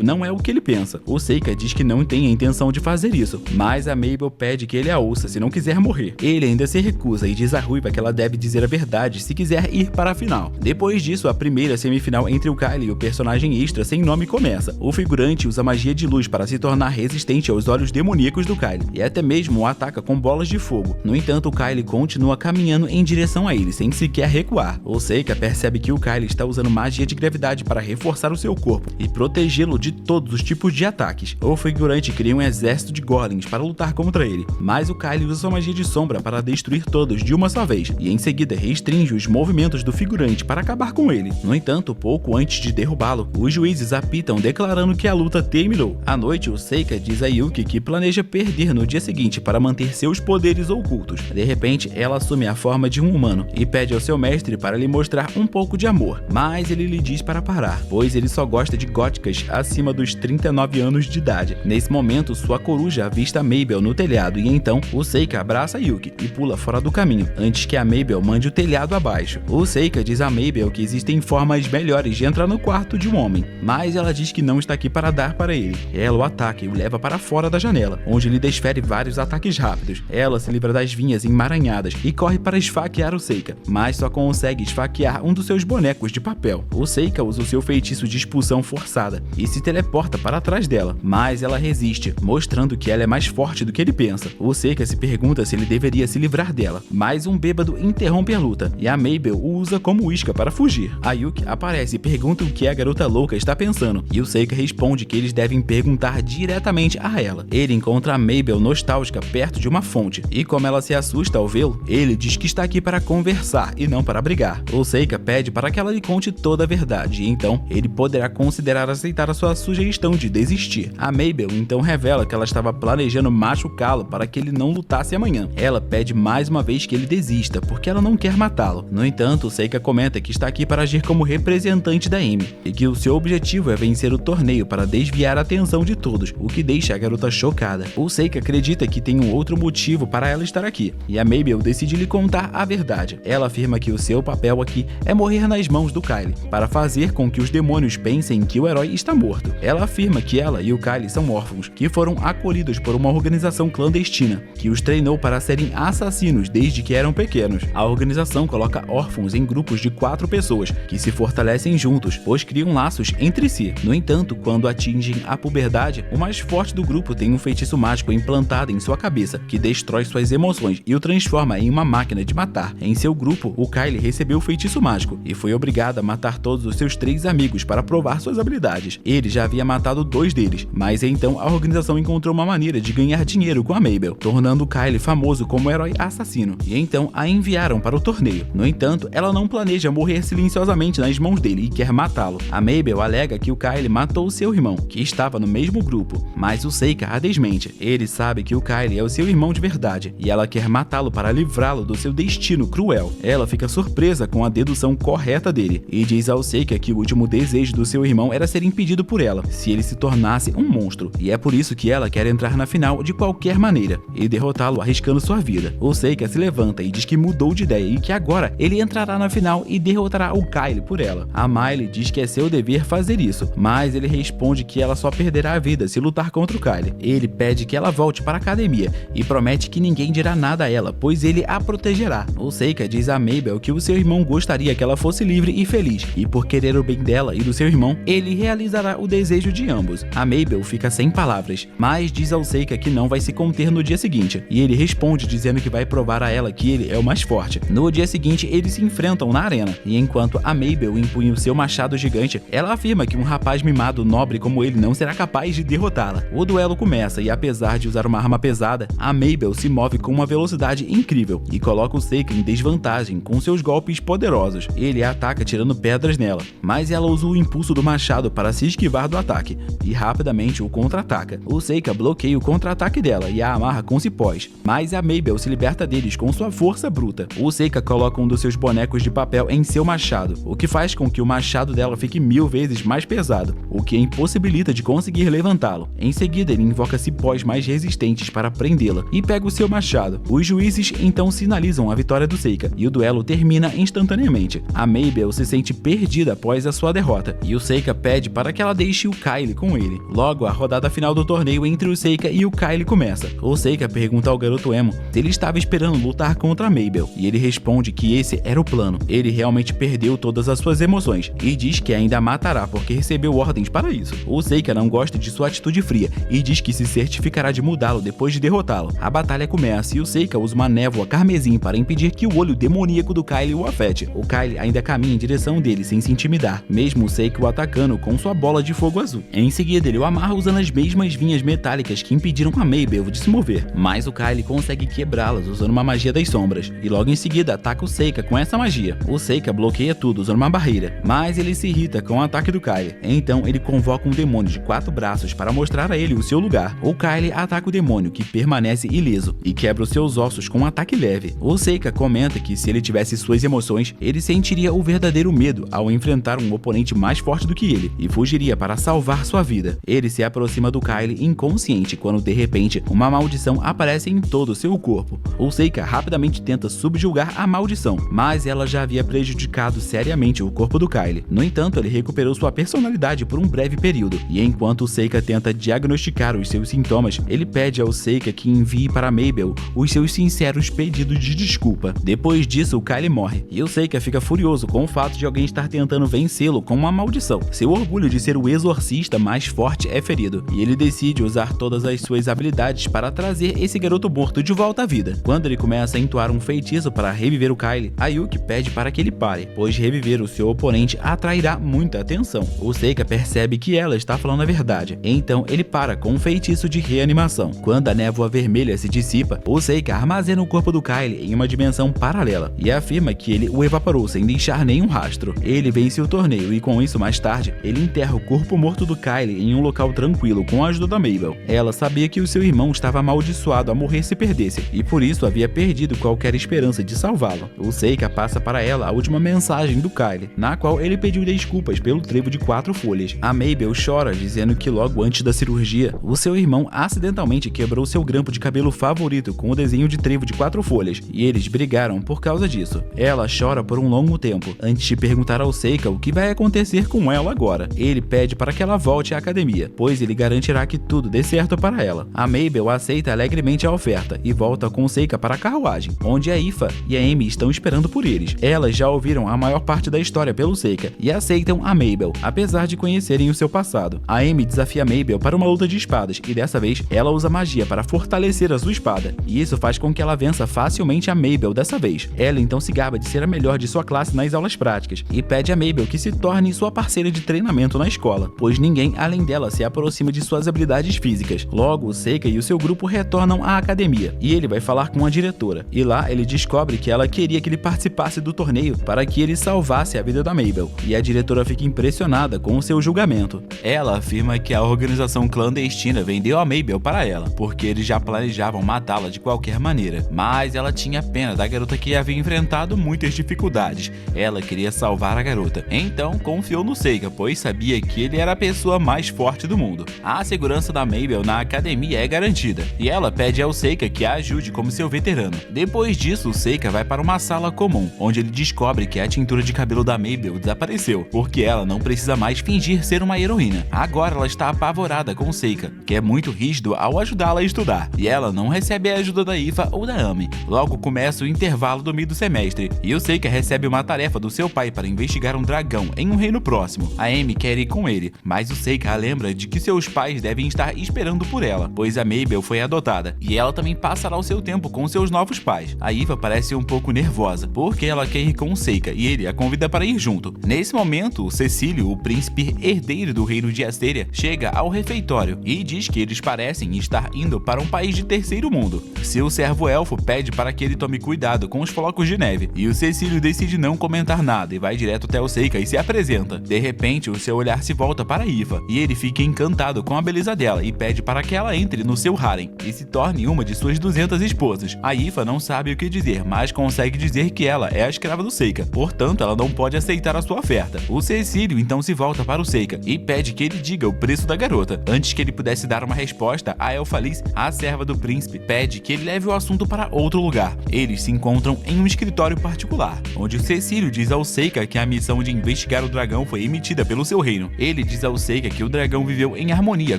não é o que ele pensa. O Seika diz que não tem a intenção de fazer isso, mas a Mabel pede que ele a ouça se não quiser morrer. Ele ainda se recusa e diz à Ruiva que ela deve dizer a verdade se quiser ir para a final. Depois disso, a primeira semifinal entre o Kyle e o personagem extra sem nome começa. O figurante usa magia de luz para se tornar resistente aos olhos demoníacos do Kyle, e até mesmo o ataca com bolas de fogo. No entanto, o Kyle continua caminhando em direção a ele, sem sequer recuar. O Seika percebe que o Kyle está usando magia de gravidade para reforçar o seu corpo e protegê-lo de todos os tipos de ataques. O figurante cria um exército de golems para lutar contra ele, mas o Kyle usa sua magia de sombra para destruir todos de uma só vez, e em seguida restringe os movimentos do figurante para acabar com ele. No entanto, pouco antes de derrubá-lo, os juízes apitam declarando que a luta terminou. À noite, o Seika diz a Yuki que planeja perder no dia seguinte para manter seus poderes ocultos. De repente, ela assume a forma de um humano e pede ao seu mestre para lhe mostrar um pouco de amor, mas ele lhe diz para parar, pois ele só gosta de góticas acima dos 39 anos de idade. Nesse momento, sua coruja avista a Mabel no telhado e então o Seika abraça a Yuki e pula fora do caminho, antes que a Mabel mande o telhado abaixo. O Seika diz a Mabel que existem formas melhores de entrar no quarto de um homem, mas ela diz que não está aqui para dar para ele. Ela o ataca e o leva para fora da janela, onde ele desfere vários ataques rápidos. Ela se livra das vinhas emaranhadas e corre para esfaquear o Seika, mas só consegue esfaquear um dos seus bonecos de papel. O Seika usa o seu feitiço de expulsão forçada e se teleporta para trás dela, mas ela resiste, mostrando que ela é mais forte do que ele pensa. O Seika se pergunta se ele deveria se livrar dela, mas um bêbado interrompe a luta e a Mabel o usa como isca para fugir. A Yuki aparece e pergunta o que a garota louca está pensando, e o Seika responde que eles devem perguntar diretamente a ela. Ele encontra a Mabel nostálgica perto de uma fonte, e como ela se assusta ao vê-lo, ele diz que está aqui para conversar e não para brigar. O Seika pede para que ela lhe conte toda a verdade, e então ele poderá considerar aceitar a sua sugestão de desistir. A Mabel então revela que ela estava planejando machucá-lo para que ele não lutasse amanhã. Ela pede mais uma vez que ele desista, porque ela não quer matá-lo. No entanto, o Seika comenta que está aqui para agir como representante da Amy, e que o seu objetivo é vencer o torneio para desviar a atenção de todos, o que deixa a garota chocada. O Seika acredita que tem um outro motivo para ela estar aqui, e a Mabel decide lhe contar a verdade. Ela afirma que o seu papel aqui é morrer nas mãos do Kyle, para fazer com que os demônios pensem que o herói está morto. Ela afirma que ela e o Kyle são órfãos, que foram acolhidos por uma organização clandestina, que os treinou para serem assassinos desde que eram pequenos. A organização coloca órfãos em grupos de 4 pessoas, que se fortalecem juntos, pois criam laços entre si. No entanto, quando atingem a puberdade, o mais forte do grupo tem um feitiço mágico implantado em sua cabeça, que destrói suas emoções e o transforma em uma máquina de matar. Em seu grupo, o Kyle recebeu o feitiço mágico e foi obrigado a matar todos os seus 3 amigos para provar suas habilidades. Ele já havia matado 2 deles, mas então a organização encontrou uma maneira de ganhar dinheiro com a Mabel, tornando o Kyle famoso como herói assassino, e então a enviaram para o torneio. No entanto, ela não planeja morrer silenciosamente nas mãos dele e quer matá-lo. A Mabel alega que o Kyle matou seu irmão, que estava no mesmo grupo, mas o Seika a desmente. Ele sabe que o Kyle é o seu irmão de verdade, e ela quer matá-lo para livrá-lo do seu destino cruel. Ela fica surpresa com a dedução correta dele, e diz ao Seika que o último desejo do seu irmão era ser impedido por ela, se ele se tornasse um monstro, e é por isso que ela quer entrar na final de qualquer maneira, e derrotá-lo arriscando sua vida. O Seika se levanta e diz que mudou de ideia e que agora ele entrará na final e derrotará o Kyle por ela. A Miley diz que é seu dever fazer isso, mas ele responde que ela só perderá a vida se lutar contra o Kyle. Ele pede que ela volte para a academia e promete que ninguém dirá nada a ela, pois ele a protegerá. O Seika diz a Mabel que o seu irmão gostaria que ela fosse livre e feliz, e por querer o bem dela e do seu irmão, ele realizará o desejo de ambos. A Mabel fica sem palavras, mas diz ao Seika que não vai se conter no dia seguinte, e ele responde dizendo que vai provar a ela que ele é o mais forte. No dia seguinte, eles se enfrentam na arena, e enquanto a Mabel empunha o seu machado gigante, ela afirma que um rapaz mimado nobre como ele não será capaz de derrotá-la. O duelo começa e apesar de usar uma arma pesada, a Mabel se move com uma velocidade incrível e coloca o Seika em desvantagem com seus golpes poderosos. Ele a ataca tirando pedras nela, mas ela usa o impulso do machado para se esquivar do ataque e rapidamente o contra-ataca. O Seika bloqueia o contra-ataque dela e a amarra com cipós, mas a Mabel se liberta deles com sua força bruta. O Seika coloca um dos seus bonecos de papel em seu machado, o que faz com que o machado dela fique 1000 vezes mais pesado, o que a impossibilita de conseguir levantá-lo. Em seguida, ele invoca cipós mais resistentes para prendê-la e pega o seu machado. Os juízes então sinalizam a vitória do Seika, e o duelo termina instantaneamente. A Mabel se sente perdida após a sua derrota e o Seika pede para que ela deixe o Kyle com ele. Logo, a rodada final do torneio entre o Seika e o Kyle começa. O Seika pergunta ao garoto emo se ele estava esperando lutar contra a Mabel e ele responde que esse era o plano. Ele realmente perdeu todas as suas emoções e diz que ainda matará porque recebeu ordens para isso. O Seika não gosta de sua atitude fria e diz que se certificará de mudá-lo depois de derrotá-lo. A batalha começa e o Seika usa uma névoa carmesim para impedir que o olho demoníaco do Kyle o afete. O Kyle ainda caminha em direção dele sem se intimidar, mesmo o Seika o atacando com sua bola de fogo azul. Em seguida, ele o amarra usando as mesmas vinhas metálicas que impediram a Mabel de se mover, mas o Kyle consegue quebrá-las usando uma magia das sombras, e logo em seguida ataca o Seika com essa magia. O Seika bloqueia tudo usando uma barreira, mas ele se irrita com o ataque do Kyle. Então ele convoca um demônio de 4 braços para mostrar a ele o seu lugar. O Kyle ataca o demônio, que permanece ileso, e quebra os seus ossos com um ataque leve. O Seika comenta que se ele tivesse suas emoções, ele sentiria o verdadeiro medo ao enfrentar um oponente mais forte do que ele, e fugiria para salvar sua vida. Ele se aproxima do Kyle inconsciente quando de repente uma maldição aparece em todo o seu corpo. O Seika rapidamente tenta subjugar a maldição, mas ela já havia prejudicado seriamente o corpo do Kyle. No entanto, ele recuperou sua personalidade por um breve período, e enquanto o Seika tenta diagnosticar os seus sintomas, ele pede ao Seika que envie para Mabel os seus sinceros pedidos de desculpa. Depois disso, o Kyle morre, e o Seika fica furioso com o fato de alguém estar tentando vencê-lo com uma maldição. Seu orgulho de ser o exorcista mais forte é ferido, e ele decide usar todas as suas habilidades para trazer esse garoto morto de volta à vida. Quando ele começa a entoar um feitiço para reviver o Kyle, a Yuki pede para que ele pare, pois reviver o seu oponente atrairá muita atenção. O Seika percebe que ela está falando a verdade, então ele para com um feitiço de reanimação. Quando a névoa vermelha se dissipa, o Seika armazena o corpo do Kyle em uma dimensão paralela e afirma que ele o evaporou sem deixar nenhum rastro. Ele vence o torneio e com isso, mais tarde, ele enterra o corpo morto do Kyle em um local tranquilo com a ajuda da Mabel. Ela sabia que o seu irmão estava amaldiçoado a morrer se perdesse e por isso havia perdido qualquer esperança de salvá-lo. O Seika passa para ela a última mensagem do Kyle, na qual ele pediu desculpas pelo trevo de 4 folhas. A Mabel chora dizendo que logo antes da cirurgia, o seu irmão acidentalmente quebrou seu grampo de cabelo favorito com o desenho de trevo de 4 folhas e eles brigaram por causa disso. Ela chora por um longo tempo antes de perguntar ao Seika o que vai acontecer com ela agora. Ele pede para que ela volte à academia, pois ele garantirá que tudo dê certo para ela. A Mabel aceita alegremente a oferta e volta com o Seika para a carruagem, onde a Ifa e a Amy estão esperando por eles. Elas já ouviram a maior parte da história pelo Seika e aceitam a Mabel, apesar de conhecerem o seu passado. A Amy desafia a Mabel para uma luta de espadas e dessa vez ela usa magia para fortalecer a sua espada, e isso faz com que ela vença facilmente a Mabel dessa vez. Ela então se gaba de ser a melhor de sua classe nas aulas práticas e pede a Mabel que se torne sua parceira de treinamento na escola, pois ninguém além dela se aproxima de suas habilidades físicas. Logo, o Seika e o seu grupo retornam à academia e ele vai falar com a diretora, e lá ele descobre que ela queria que ele participasse do torneio para que ele salvasse a vida da Mabel, e a diretora fica impressionada com o seu julgamento. Ela afirma que a organização clandestina vendeu a Mabel para ela, porque eles já planejavam matá-la de qualquer maneira, mas ela tinha pena da garota que havia enfrentado muitas dificuldades. Ela queria salvar a garota, então confiou no Seika, pois sabia que ele era a pessoa mais forte do mundo. A segurança da Mabel na academia é garantida, e ela pede ao Seika que a ajude como seu veterano. Depois disso, o Seika vai para uma sala comum, onde ele descobre que a tintura de cabelo da Mabel desapareceu, porque ela não precisa mais fingir ser uma heroína. Agora ela está apavorada com o Seika, que é muito rígido ao ajudá-la a estudar, e ela não recebe a ajuda da Ifa ou da Amy. Logo começa o intervalo do meio do semestre, e o Seika recebe uma tarefa do seu pai para investigar um dragão em um reino próximo. A Amy quer ir com ele, mas o Seika a lembra de que seus pais devem estar esperando por ela, pois a Mabel foi adotada, e ela também passará o seu tempo com seus novos pais. A Ifa parece um pouco nervosa, porque ela quer ir com o Seika, e ele a convida para ir junto. Nesse momento, o Cecílio, o príncipe herdeiro do reino de Astéria, chega ao refeitório e diz que eles parecem estar indo para um país de terceiro mundo. Seu servo elfo pede para que ele tome cuidado com os flocos de neve, e o Cecílio decide não comentar nada e vai direto até o Seika e se apresenta. De repente, o seu olhar se volta para Ifa, e ele fica encantado com a beleza dela e pede para que ela entre no seu harem e se torne uma de suas 200 esposas. A Ifa não sabe o que dizer, mas consegue dizer que ela é a escrava do Seika, portanto ela não pode aceitar a sua oferta. O Cecílio então se volta para o Seika e pede que ele diga o preço da garota. Antes que ele pudesse dar uma resposta, a Elfalice, a serva do príncipe, pede que ele leve o assunto para outro lugar. Eles se encontram em um escritório particular, onde Cecílio diz ao Seika que a missão de investigar o dragão foi emitida pelo seu reino. Ele diz ao Seika que o dragão viveu em harmonia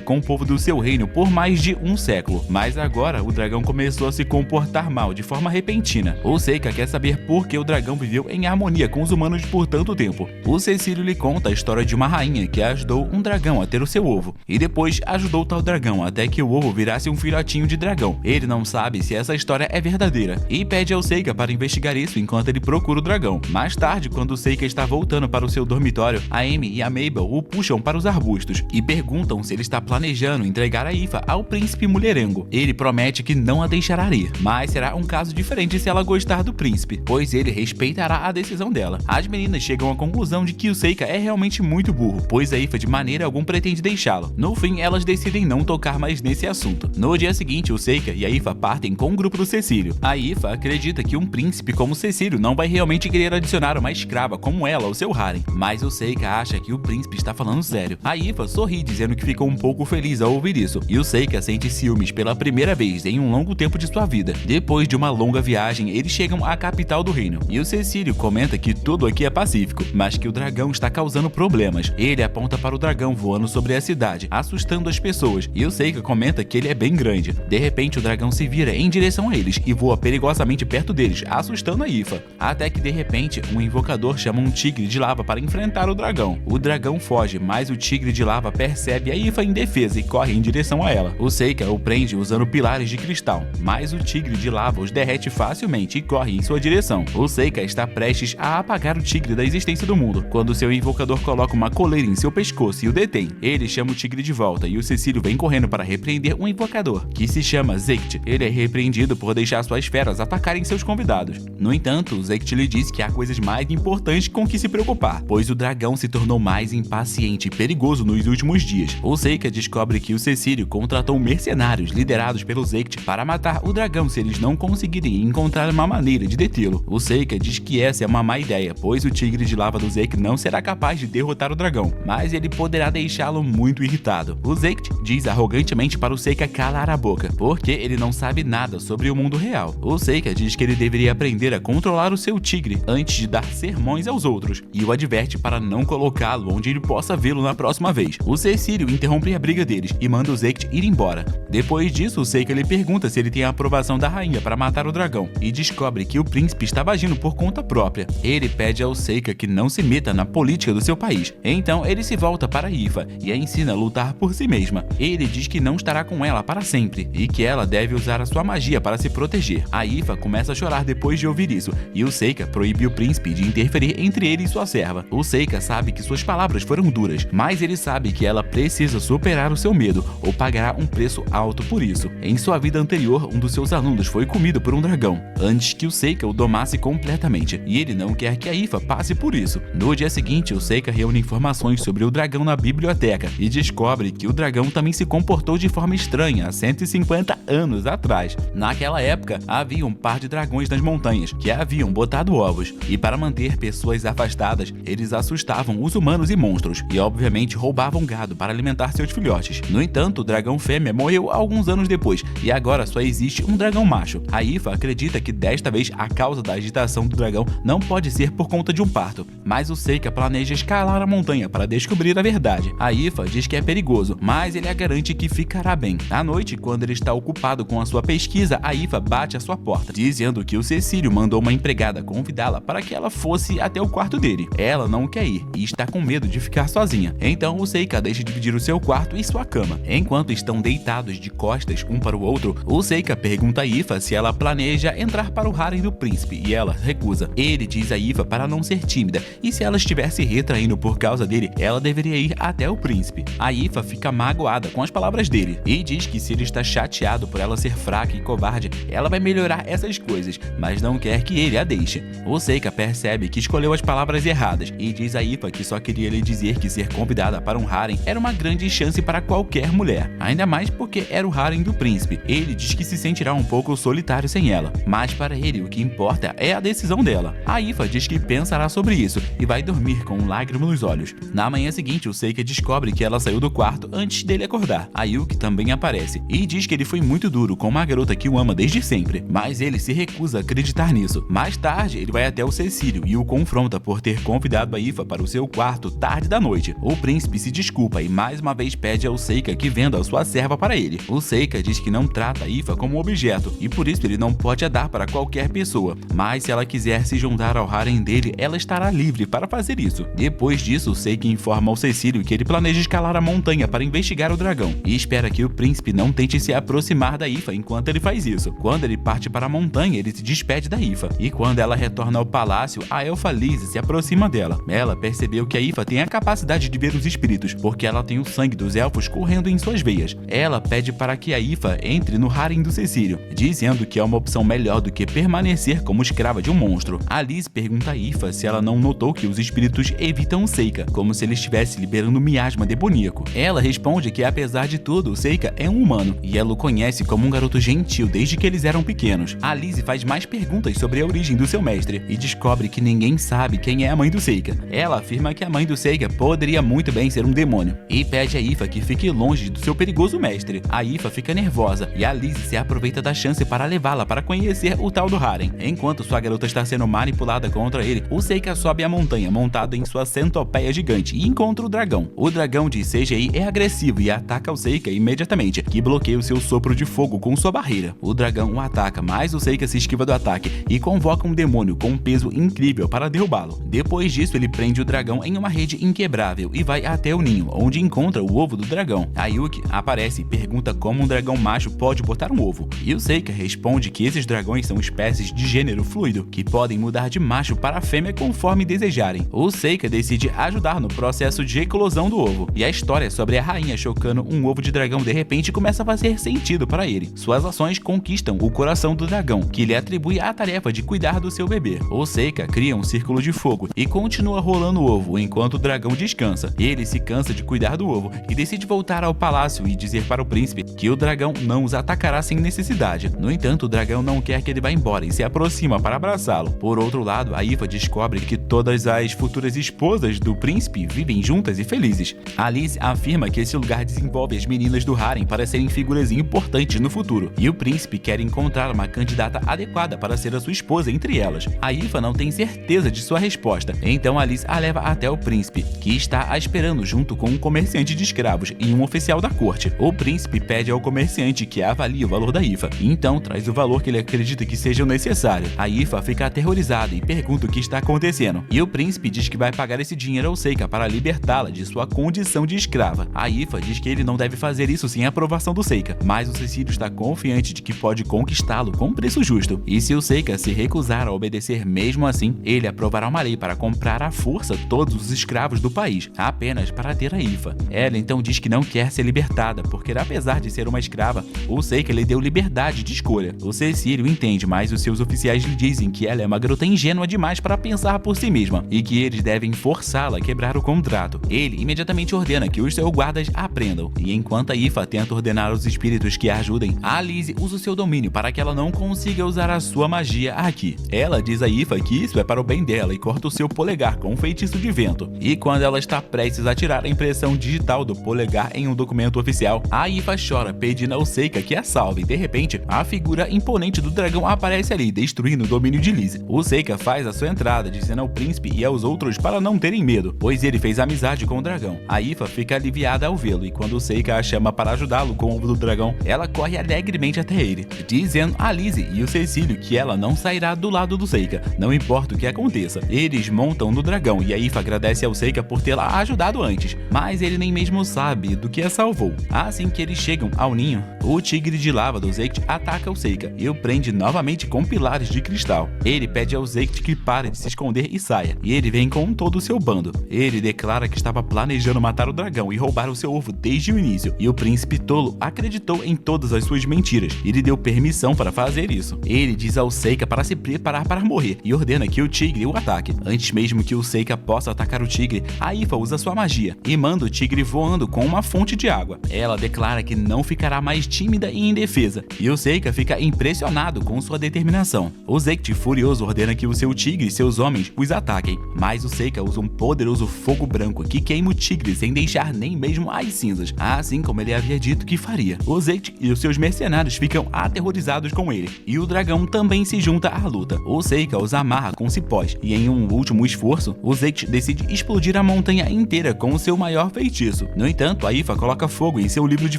com o povo do seu reino por mais de um século, mas agora o dragão começou a se comportar mal de forma repentina. O Seika quer saber por que o dragão viveu em harmonia com os humanos por tanto tempo. O Cecílio lhe conta a história de uma rainha que ajudou um dragão a ter o seu ovo, e depois ajudou tal dragão até que o ovo virasse um filhotinho de dragão. Ele não sabe se essa história é verdadeira e pede ao Seika para investigar isso enquanto ele procura o dragão. Mais tarde, quando o Seika está voltando para o seu dormitório, a Amy e a Mabel o puxam para os arbustos e perguntam se ele está planejando entregar a Aoife ao príncipe mulherengo. Ele promete que não a deixará ir, mas será um caso diferente se ela gostar do príncipe, pois ele respeitará a decisão dela. As meninas chegam à conclusão de que o Seika é realmente muito burro, pois a Aoife de maneira alguma pretende deixá-lo. No fim, elas decidem não tocar mais nesse assunto. No dia seguinte, o Seika e a Aoife partem com o grupo do Cecílio. A Aoife acredita que um príncipe como Cecílio não vai realmente querer adicionar uma escrava como ela ao seu harem, mas o Seika acha que o príncipe está falando sério. A Aoife sorri dizendo que ficou um pouco feliz ao ouvir isso, e o Seika sente ciúmes pela primeira vez em um longo tempo de sua vida. Depois de uma longa viagem, eles chegam à capital do reino, e o Cecílio comenta que tudo aqui é pacífico, mas que o dragão está causando problemas. Ele aponta para o dragão voando sobre a cidade, assustando as pessoas, e o Seika comenta que ele é bem grande. De repente, o dragão se vira em direção a eles e voa perigosamente perto deles, assustando a Aoife. Até que de repente, um invocador chama um tigre de lava para enfrentar o dragão. O dragão foge, mas o tigre de lava percebe a Aoife indefesa e corre em direção a ela. O Seika o prende usando pilares de cristal, mas o tigre de lava os derrete facilmente e corre em sua direção. O Seika está prestes a apagar o tigre da existência do mundo, quando seu invocador coloca uma coleira em seu pescoço e o detém. Ele chama o tigre de volta e o Cecílio vem correndo para repreender um invocador, que se chama Zect. Ele é repreendido por deixar suas feras atacarem seus convidados. No entanto, Zect lhe diz que há coisas mais importantes com que se preocupar, pois o dragão se tornou mais impaciente e perigoso nos últimos dias. O Seika descobre que o Cecílio contratou mercenários liderados pelo Zect para matar o dragão se eles não conseguirem encontrar uma maneira de detê-lo. O Seika diz que essa é uma má ideia, pois o tigre de lava do Zect não será capaz de derrotar o dragão, mas ele poderá deixá-lo muito irritado. O Zect diz arrogantemente para o Seika calar a boca, porque ele não sabe nada sobre o mundo real. O Seika diz que ele deveria aprender a controlar o seu tigre antes de dar sermões aos outros, e o adverte para não colocá-lo onde ele possa vê-lo na próxima vez. O Cecílio interrompe a briga deles e manda o Zect ir embora. Depois disso, o Seika lhe pergunta se ele tem a aprovação da rainha para matar o dragão, e descobre que o príncipe estava agindo por conta própria. Ele pede ao Seika que não se meta na política do seu país. Então ele se volta para Aoife e a ensina a lutar por si mesma. Ele diz que não estará com ela para sempre e que ela deve usar a sua magia para se proteger. A Aoife começa a chorar depois de ouvir isso, e o Seika proíbe o príncipe de interferir entre ele e sua serva. O Seika sabe que suas palavras foram duras, mas ele sabe que ela precisa superar o seu medo ou pagará um preço alto por isso. Em sua vida anterior, um dos seus alunos foi comido por um dragão, antes que o Seika o domasse completamente, e ele não quer que a Aoife passe por isso. No dia seguinte, o Seika reúne informações sobre o dragão na biblioteca e descobre que o dragão também se comportou de forma estranha há 150 anos atrás. Naquela época, havia um par de dragões nas montanhas que haviam botado ovos, e para manter pessoas afastadas, eles assustavam os humanos e monstros, e obviamente roubavam gado para alimentar seus filhotes. No entanto, o dragão fêmea morreu alguns anos depois, e agora só existe um dragão macho. A Aoife acredita que desta vez a causa da agitação do dragão não pode ser por conta de um parto, mas o Seika planeja escalar a montanha para descobrir a verdade. A Aoife diz que é perigoso, mas ele a garante que ficará bem. À noite, quando ele está ocupado com a sua pesquisa, a Aoife bate à sua porta, dizendo que o Cecílio mandou uma empregada convidá-la para que ela fosse até o quarto dele. Ela não quer ir e está com medo de ficar sozinha. Então o Seika deixa dividir o seu quarto e sua cama. Enquanto estão deitados de costas um para o outro, o Seika pergunta a Aoife se ela planeja entrar para o harem do príncipe, e ela recusa. Ele diz a Aoife para não ser tímida, e se ela estivesse retraindo por causa dele, ela deveria ir até o príncipe. A Aoife fica magoada com as palavras dele e diz que se ele está chateado por ela ser fraca e covarde, ela vai melhorar essas coisas, mas não quer que ele a deixe. O Seika percebe que escolheu as palavras erradas e diz a Aoife que só queria lhe dizer que ser convidada para um harem era uma grande chance para qualquer mulher, ainda mais porque era o harem do príncipe. Ele diz que se sentirá um pouco solitário sem ela, mas para ele o que importa é a decisão dela. A Aoife diz que pensará sobre isso e vai dormir com lágrimas nos olhos. Na manhã seguinte, o Seika descobre que ela saiu do quarto antes dele acordar. A Yuki também aparece e diz que ele foi muito duro com uma garota que o ama desde sempre, mas ele se recusa a acreditar acreditar nisso. Mais tarde, ele vai até o Cecílio e o confronta por ter convidado a Aoife para o seu quarto tarde da noite. O príncipe se desculpa e mais uma vez pede ao Seika que venda a sua serva para ele. O Seika diz que não trata a Aoife como um objeto e por isso ele não pode a dar para qualquer pessoa, mas se ela quiser se juntar ao harem dele, ela estará livre para fazer isso. Depois disso, o Seika informa ao Cecílio que ele planeja escalar a montanha para investigar o dragão e espera que o príncipe não tente se aproximar da Aoife enquanto ele faz isso. Quando ele parte para a montanha, ele se despede da Aoife e quando ela retorna ao palácio, a elfa Lise se aproxima dela. Ela percebeu que a Aoife tem a capacidade de ver os espíritos, porque ela tem o sangue dos elfos correndo em suas veias. Ela pede para que a Aoife entre no harem do Cecílio, dizendo que é uma opção melhor do que permanecer como escrava de um monstro. A Lise pergunta a Aoife se ela não notou que os espíritos evitam o Seika, como se ele estivesse liberando miasma demoníaco. Ela responde que apesar de tudo, o Seika é um humano e ela o conhece como um garoto gentil desde que eles eram pequenos. A Lise faz mais perguntas sobre a origem do seu mestre e descobre que ninguém sabe quem é a mãe do Seika. Ela afirma que a mãe do Seika poderia muito bem ser um demônio e pede a Aoife que fique longe do seu perigoso mestre. A Aoife fica nervosa e a Lise se aproveita da chance para levá-la para conhecer o tal do harem. Enquanto sua garota está sendo manipulada contra ele, o Seika sobe a montanha montado em sua centopeia gigante e encontra o dragão. O dragão de CGI é agressivo e ataca o Seika imediatamente, que bloqueia o seu sopro de fogo com sua barreira. O dragão o ataca, mas o Seika se esquiva do ataque e convoca um demônio com um peso incrível para derrubá-lo. Depois disso, ele prende o dragão em uma rede inquebrável e vai até o ninho, onde encontra o ovo do dragão. A Yuki aparece e pergunta como um dragão macho pode botar um ovo, e o Seika responde que esses dragões são espécies de gênero fluido, que podem mudar de macho para fêmea conforme desejarem. O Seika decide ajudar no processo de eclosão do ovo, e a história sobre a rainha chocando um ovo de dragão de repente começa a fazer sentido para ele. Suas ações conquistam o coração do dragão, que lhe atribui a tarefa de cuidar do seu bebê. O Seika cria um círculo de fogo e continua rolando o ovo enquanto o dragão descansa. Ele se cansa de cuidar do ovo e decide voltar ao palácio e dizer para o príncipe que o dragão não os atacará sem necessidade. No entanto, o dragão não quer que ele vá embora e se aproxima para abraçá-lo. Por outro lado, a Aoife descobre que todas as futuras esposas do príncipe vivem juntas e felizes. A Lise afirma que esse lugar desenvolve as meninas do harem para serem figuras importantes no futuro, e o príncipe quer encontrar uma candidata adequada para ser a sua esposa entre elas. A Aoife não tem certeza de sua resposta, então a Lise a leva até o príncipe, que está a esperando junto com um comerciante de escravos e um oficial da corte. O príncipe pede ao comerciante que avalie o valor da Aoife, e então traz o valor que ele acredita que seja o necessário. A Aoife fica aterrorizada e pergunta o que está acontecendo, e o príncipe diz que vai pagar esse dinheiro ao Seika para libertá-la de sua condição de escrava. A Aoife diz que ele não deve fazer isso sem a aprovação do Seika, mas o Cecílio está confiante de que pode conquistá-lo com preço justo, e se o Seika se recusar a obedecer mesmo assim, ele aprovará uma lei para comprar à força todos os escravos do país, apenas para ter a Aoife. Ela então diz que não quer ser libertada, porque apesar de ser uma escrava, o Seika lhe deu liberdade de escolha. O Cecílio entende, mas os seus oficiais lhe dizem que ela é uma garota ingênua demais para pensar por si mesma, e que eles devem forçá-la a quebrar o contrato. Ele imediatamente ordena que os seus guardas a prendam, e enquanto a Aoife tenta ordenar aos espíritos que a ajudem, a Lise usa o seu domínio para que ela não consiga usar a sua magia aqui. Ela diz a Aoife que isso é para o bem dela e corta o seu polegar com um feitiço de vento. E quando ela está prestes a tirar a impressão digital do polegar em um documento oficial, a Aoife chora pedindo ao Seika que a salve. De repente, a figura imponente do dragão aparece ali, destruindo o domínio de Lise. O Seika faz a sua entrada, dizendo ao príncipe e aos outros para não terem medo, pois ele fez amizade com o dragão. A Aoife fica aliviada ao vê-lo, e quando o Seika a chama para ajudá-lo com o ovo do dragão, ela corre alegremente até ele, dizendo a Lise e o Cecílio que ela não sairá do lado do Seika, não importa o que aconteça. Eles montam no dragão e a Aoife agradece ao Seika por tê-la ajudado antes, mas ele nem mesmo sabe do que a salvou. Assim que eles chegam ao ninho, o tigre de lava do Zect ataca o Seika e o prende novamente com pilares de cristal. Ele pede ao Zect que pare de se esconder e saia, e ele vem com todo o seu bando. Ele declara que estava planejando matar o dragão e roubar o seu ovo desde o início, e o príncipe tolo acreditou em todas as suas mentiras e lhe deu permissão para fazer isso. Ele diz ao Seika para se preparar para morrer e ordena que o tigre o ataque. Antes mesmo que o Seika possa atacar o tigre, a Aoife usa sua magia e manda o tigre voando com uma fonte de água. Ela declara que não ficará mais tímida e indefesa, e o Seika fica impressionado com sua determinação. O Zect, furioso, ordena que o seu tigre e seus homens os ataquem, mas o Seika usa um poderoso fogo branco que queima o tigre sem deixar nem mesmo as cinzas, assim como ele havia dito que faria. O Zect e os seus mercenários ficam aterrorizados com ele, e o dragão também se junta à luta. O Seika os amarra com cipós, e em um último esforço, o Zect decide explodir a montanha inteira com o seu maior feitiço. No entanto, a Ifa coloca fogo em seu livro de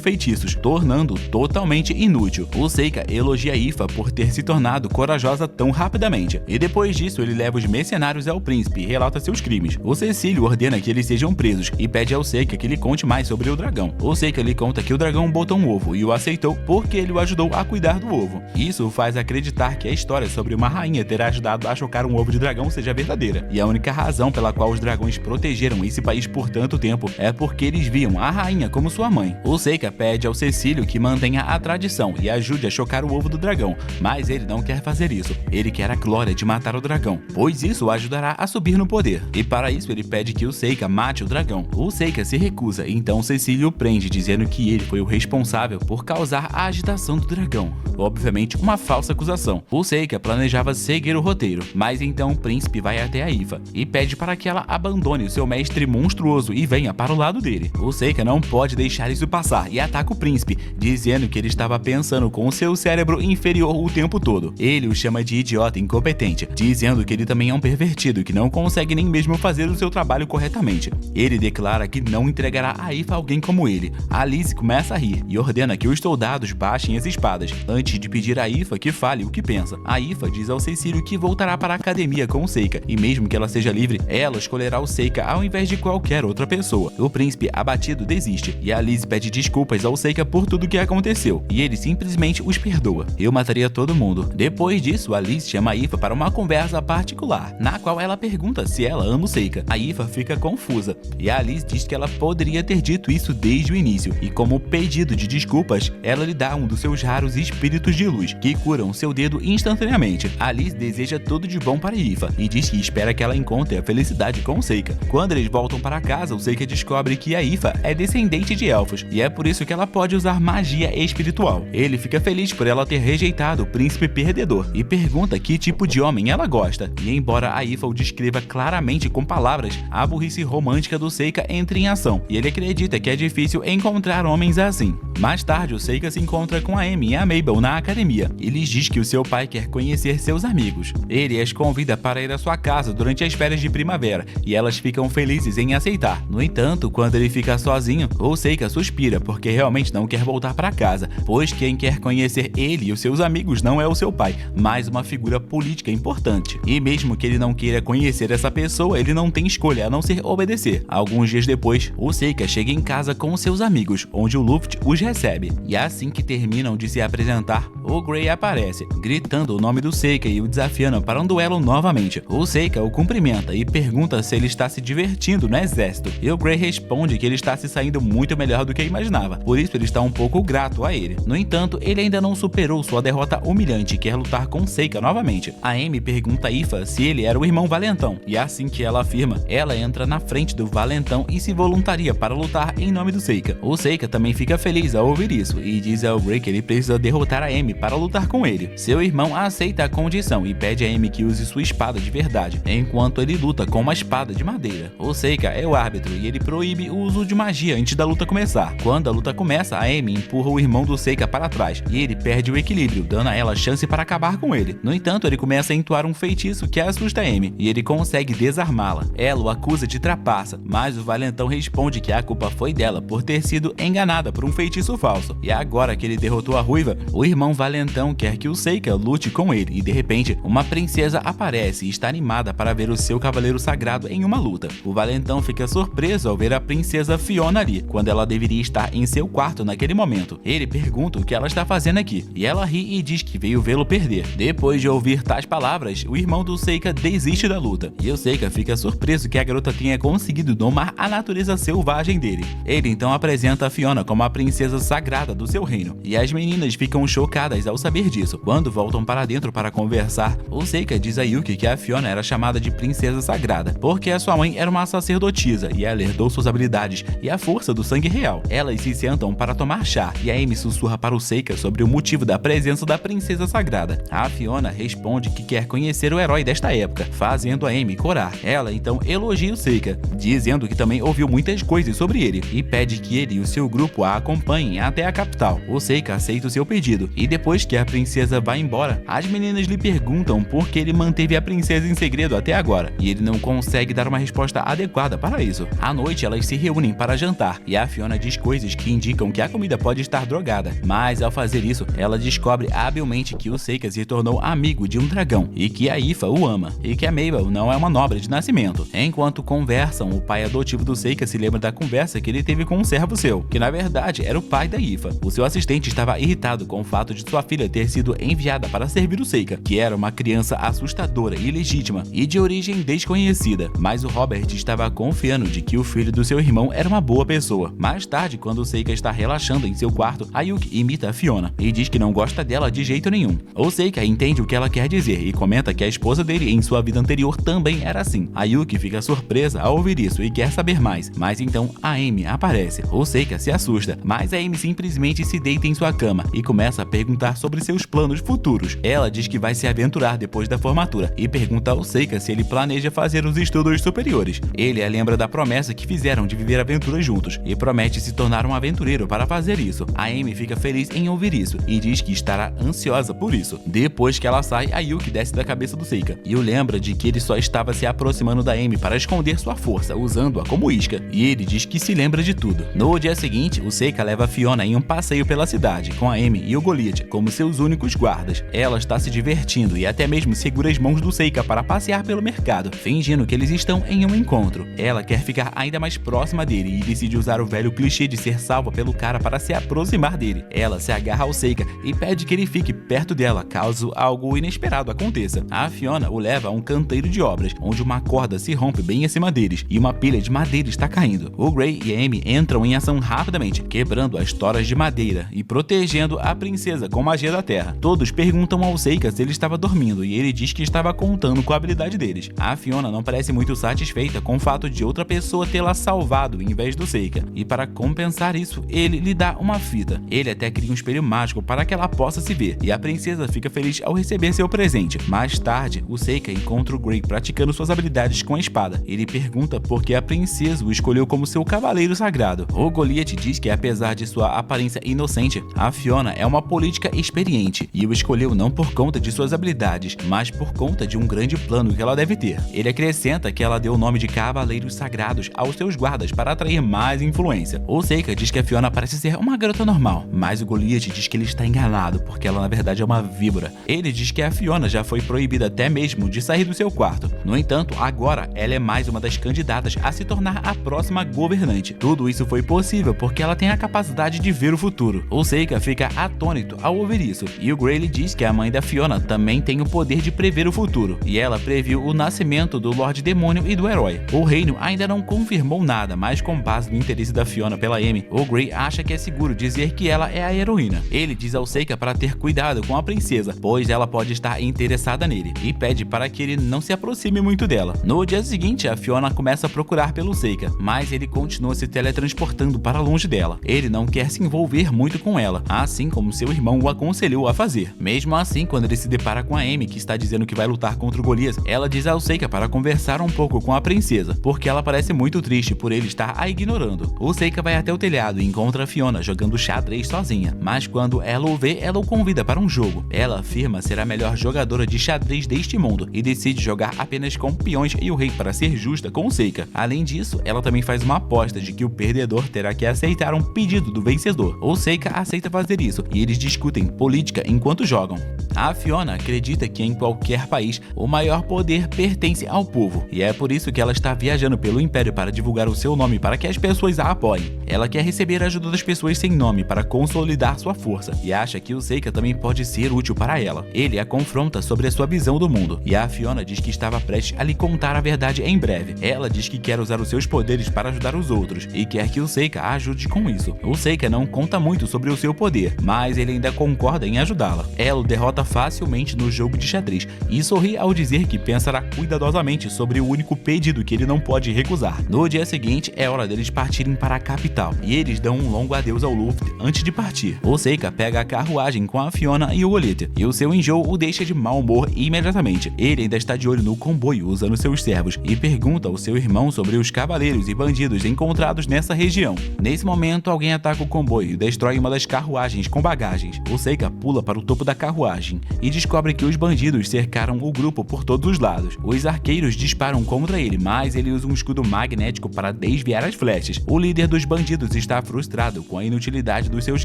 feitiços, tornando-o totalmente inútil. O Seika elogia a Ifa por ter se tornado corajosa tão rapidamente, e depois disso ele leva os mercenários ao príncipe e relata seus crimes. O Cecílio ordena que eles sejam presos e pede ao Seika que lhe conte mais sobre o dragão. O Seika lhe conta que o dragão botou um ovo e o aceitou porque ele o ajudou a cuidar do ovo. Isso o faz acreditar que a história sobre uma rainha ter ajudado a chocar um ovo de dragão seja verdadeira, e a única razão pela qual os dragões protegeram esse país por tanto tempo é porque eles viam a rainha como sua mãe. O Seika pede ao Cecílio que mantenha a tradição e ajude a chocar o ovo do dragão, mas ele não quer fazer isso. Ele quer a glória de matar o dragão, pois isso o ajudará a subir no poder, e para isso ele pede que o Seika mate o dragão. O Seika se recusa, então Cecílio o prende, dizendo que ele foi o responsável por causar a agitação do dragão. Obviamente uma falsa acusação. O Seika planejava seguir o roteiro, mas então o príncipe vai até a Ifa e pede para que ela abandone o seu mestre monstruoso e venha para o lado dele. O Seika não pode deixar isso passar e ataca o príncipe, dizendo que ele estava pensando com o seu cérebro inferior o tempo todo. Ele o chama de idiota incompetente, dizendo que ele também é um pervertido que não consegue nem mesmo fazer o seu trabalho corretamente. Ele declara que não entregará a Ifa a alguém como ele. A Alice começa a rir e ordena que os soldados baixem as espadas, antes de pedir a Ifa que fale o que pensa. A Ifa diz ao Cecílio que voltará para a academia com o Seika, e mesmo que ela seja livre, ela escolherá o Seika ao invés de qualquer outra pessoa. O príncipe, abatido, desiste, e a Alice pede desculpas ao Seika por tudo que aconteceu, e ele simplesmente os perdoa. Eu mataria todo mundo. Depois disso, a Alice chama a Ifa para uma conversa particular, na qual ela pergunta se ela ama o Seika. A Ifa fica confusa, e a Alice diz que ela poderia ter dito isso desde o início, e como pedido de desculpas, ela lhe dá um dos seus raros espíritos de luz, que curam seu dedo instantaneamente. A Alice deseja tudo de bom para Ifa, e diz que espera que ela encontre a felicidade com o Seika. Quando eles voltam para casa, o Seika descobre que a Ifa é descendente de elfos, e é por isso que ela pode usar magia espiritual. Ele fica feliz por ela ter rejeitado o príncipe perdedor, e pergunta que tipo de homem ela gosta. E embora a Ifa o descreva claramente com palavras, a burrice romântica do Seika entra em ação, e ele acredita que é difícil encontrar homens assim. Mais tarde, o Seika se encontra com a Amy e a Mabel na academia, e lhes diz que o seu pai quer conhecer seus amigos. Ele as convida para ir à sua casa durante as férias de primavera, e elas ficam felizes em aceitar. No entanto, quando ele fica sozinho, o Seika suspira porque realmente não quer voltar para casa, pois quem quer conhecer ele e os seus amigos não é o seu pai, mas uma figura política importante. E mesmo que ele não queira conhecer essa pessoa, ele não tem escolha a não ser obedecer. Alguns dias depois, o Seika chega em casa com seus amigos, onde o Luft os recebe. E assim que terminam de se apresentar, o Gray aparece, gritando o nome do Seika e o desafiando para um duelo novamente. O Seika o cumprimenta e pergunta se ele está se divertindo no exército, e o Gray responde que ele está se saindo muito melhor do que imaginava, por isso ele está um pouco grato a ele. No entanto, ele ainda não superou sua derrota humilhante e quer lutar com Seika novamente. A Amy pergunta a Ifa se ele era o irmão Valentão, e assim que ela afirma, ela entra na frente do Valentão e se voluntaria para lutar em nome do Seika. O Seika também fica feliz ao ouvir isso e diz ao Gray que ele precisa derrotar a Amy para lutar com ele. Seu irmão aceita a condição e pede a Amy que use sua espada de verdade, enquanto ele luta com uma espada de madeira. O Seika é o árbitro e ele proíbe o uso de magia antes da luta começar. Quando a luta começa, a Amy empurra o irmão do Seika para trás e ele perde o equilíbrio, dando a ela chance para acabar com ele. No entanto, ele começa a entoar um feitiço que assusta a Amy e ele consegue desarmá-la. Ela o acusa de trapaça, mas o Valentão responde que a culpa foi dela por ter sido enganada por um feitiço falso. E agora que ele derrotou a ruiva, o irmão Valentão quer que o Seika lute com ele, e de repente, uma princesa aparece e está animada para ver o seu cavaleiro sagrado em uma luta. O Valentão fica surpreso ao ver a princesa Fiona ali, quando ela deveria estar em seu quarto naquele momento. Ele pergunta o que ela está fazendo aqui, e ela ri e diz que veio vê-lo perder. Depois de ouvir tais palavras, o irmão do Seika desiste da luta, e o Seika fica surpreso que a garota tenha conseguido domar a natureza selvagem dele. Ele então apresenta a Fiona como a princesa princesa sagrada do seu reino, e as meninas ficam chocadas ao saber disso. Quando voltam para dentro para conversar, o Seika diz a Yuki que a Fiona era chamada de princesa sagrada, porque a sua mãe era uma sacerdotisa e ela herdou suas habilidades e a força do sangue real. Elas se sentam para tomar chá e a Amy sussurra para o Seika sobre o motivo da presença da princesa sagrada. A Fiona responde que quer conhecer o herói desta época, fazendo a Amy corar. Ela então elogia o Seika, dizendo que também ouviu muitas coisas sobre ele e pede que ele e o seu grupo a acompanhem até a capital. O Seika aceita o seu pedido e depois que a princesa vai embora, as meninas lhe perguntam por que ele manteve a princesa em segredo até agora e ele não consegue dar uma resposta adequada para isso. À noite elas se reúnem para jantar e a Fiona diz coisas que indicam que a comida pode estar drogada, mas ao fazer isso ela descobre habilmente que o Seika se tornou amigo de um dragão e que a Ifa o ama e que a Mabel não é uma nobre de nascimento. Enquanto conversam, o pai adotivo do Seika se lembra da conversa que ele teve com um servo seu, que na verdade era o pai da Ifa. O seu assistente estava irritado com o fato de sua filha ter sido enviada para servir o Seika, que era uma criança assustadora e ilegítima e de origem desconhecida, mas o Robert estava confiando de que o filho do seu irmão era uma boa pessoa. Mais tarde, quando o Seika está relaxando em seu quarto, a Yuki imita a Fiona e diz que não gosta dela de jeito nenhum. O Seika entende o que ela quer dizer e comenta que a esposa dele em sua vida anterior também era assim. A Yuki fica surpresa ao ouvir isso e quer saber mais, mas então a Amy aparece. O Seika se assusta, mas a Amy simplesmente se deita em sua cama e começa a perguntar sobre seus planos futuros. Ela diz que vai se aventurar depois da formatura e pergunta ao Seika se ele planeja fazer os estudos superiores. Ele a lembra da promessa que fizeram de viver aventuras juntos e promete se tornar um aventureiro para fazer isso. A Amy fica feliz em ouvir isso e diz que estará ansiosa por isso. Depois que ela sai, a Yuki desce da cabeça do Seika e o lembra de que ele só estava se aproximando da Amy para esconder sua força, usando-a como isca, e ele diz que se lembra de tudo. No dia seguinte, o Seika leva a Fiona em um passeio pela cidade, com a Amy e o Goliath como seus únicos guardas. Ela está se divertindo e até mesmo segura as mãos do Seika para passear pelo mercado, fingindo que eles estão em um encontro. Ela quer ficar ainda mais próxima dele e decide usar o velho clichê de ser salva pelo cara para se aproximar dele. Ela se agarra ao Seika e pede que ele fique perto dela caso algo inesperado aconteça. A Fiona o leva a um canteiro de obras, onde uma corda se rompe bem acima deles e uma pilha de madeira está caindo. O Gray e a Amy entram em ação rapidamente, quebrando as toras de madeira e protegendo a princesa com magia da terra. Todos perguntam ao Seika se ele estava dormindo e ele diz que estava contando com a habilidade deles. A Fiona não parece muito satisfeita com o fato de outra pessoa tê-la salvado em vez do Seika, e para compensar isso, ele lhe dá uma fita. Ele até cria um espelho mágico para que ela possa se ver, e a princesa fica feliz ao receber seu presente. Mais tarde, o Seika encontra o Gray praticando suas habilidades com a espada. Ele pergunta por que a princesa o escolheu como seu cavaleiro sagrado. O Goliath diz que apesar de sua aparência inocente, a Fiona é uma política experiente e o escolheu não por conta de suas habilidades, mas por conta de um grande plano que ela deve ter. Ele acrescenta que ela deu o nome de Cavaleiros Sagrados aos seus guardas para atrair mais influência. O Seika diz que a Fiona parece ser uma garota normal, mas o Goliath diz que ele está enganado porque ela na verdade é uma víbora. Ele diz que a Fiona já foi proibida até mesmo de sair do seu quarto. No entanto, agora ela é mais uma das candidatas a se tornar a próxima governante. Tudo isso foi possível porque ela tem a capacidade de ver o futuro. O Seika fica atônito ao ouvir isso, e o Gray diz que a mãe da Fiona também tem o poder de prever o futuro, e ela previu o nascimento do Lorde Demônio e do herói. O reino ainda não confirmou nada, mas com base no interesse da Fiona pela Amy, o Gray acha que é seguro dizer que ela é a heroína. Ele diz ao Seika para ter cuidado com a princesa, pois ela pode estar interessada nele, e pede para que ele não se aproxime muito dela. No dia seguinte, a Fiona começa a procurar pelo Seika, mas ele continua se teletransportando para longe dela. Ele não quer se envolver muito com ela, assim como seu irmão o aconselhou a fazer. Mesmo assim, quando ele se depara com a Amy, que está dizendo que vai lutar contra o Goliath, ela diz ao Seika para conversar um pouco com a princesa, porque ela parece muito triste por ele estar a ignorando. O Seika vai até o telhado e encontra a Fiona jogando xadrez sozinha, mas quando ela o vê, ela o convida para um jogo. Ela afirma ser a melhor jogadora de xadrez deste mundo e decide jogar apenas com peões e o rei para ser justa com o Seika. Além disso, ela também faz uma aposta de que o perdedor terá que aceitar um pedido do vencedor. O Seika aceita fazer isso e eles discutem política enquanto jogam. A Fiona acredita que em qualquer país o maior poder pertence ao povo, e é por isso que ela está viajando pelo Império para divulgar o seu nome para que as pessoas a apoiem. Ela quer receber a ajuda das pessoas sem nome para consolidar sua força, e acha que o Seika também pode ser útil para ela. Ele a confronta sobre a sua visão do mundo, e a Fiona diz que estava prestes a lhe contar a verdade em breve. Ela diz que quer usar os seus poderes para ajudar os outros, e quer que o Seika a ajude com isso. O O Seika não conta muito sobre o seu poder, mas ele ainda concorda em ajudá-la. Ela o derrota facilmente no jogo de xadrez e sorri ao dizer que pensará cuidadosamente sobre o único pedido que ele não pode recusar. No dia seguinte, é hora deles partirem para a capital, e eles dão um longo adeus ao Luffy antes de partir. O Seika pega a carruagem com a Fiona e o Goleta, e o seu enjoo o deixa de mau humor imediatamente. Ele ainda está de olho no comboio usando seus servos e pergunta ao seu irmão sobre os cavaleiros e bandidos encontrados nessa região. Nesse momento, alguém ataca o comboio e destrói uma das carruagens com bagagens. O Seika pula para o topo da carruagem e descobre que os bandidos cercaram o grupo por todos os lados. Os arqueiros disparam contra ele, mas ele usa um escudo magnético para desviar as flechas. O líder dos bandidos está frustrado com a inutilidade dos seus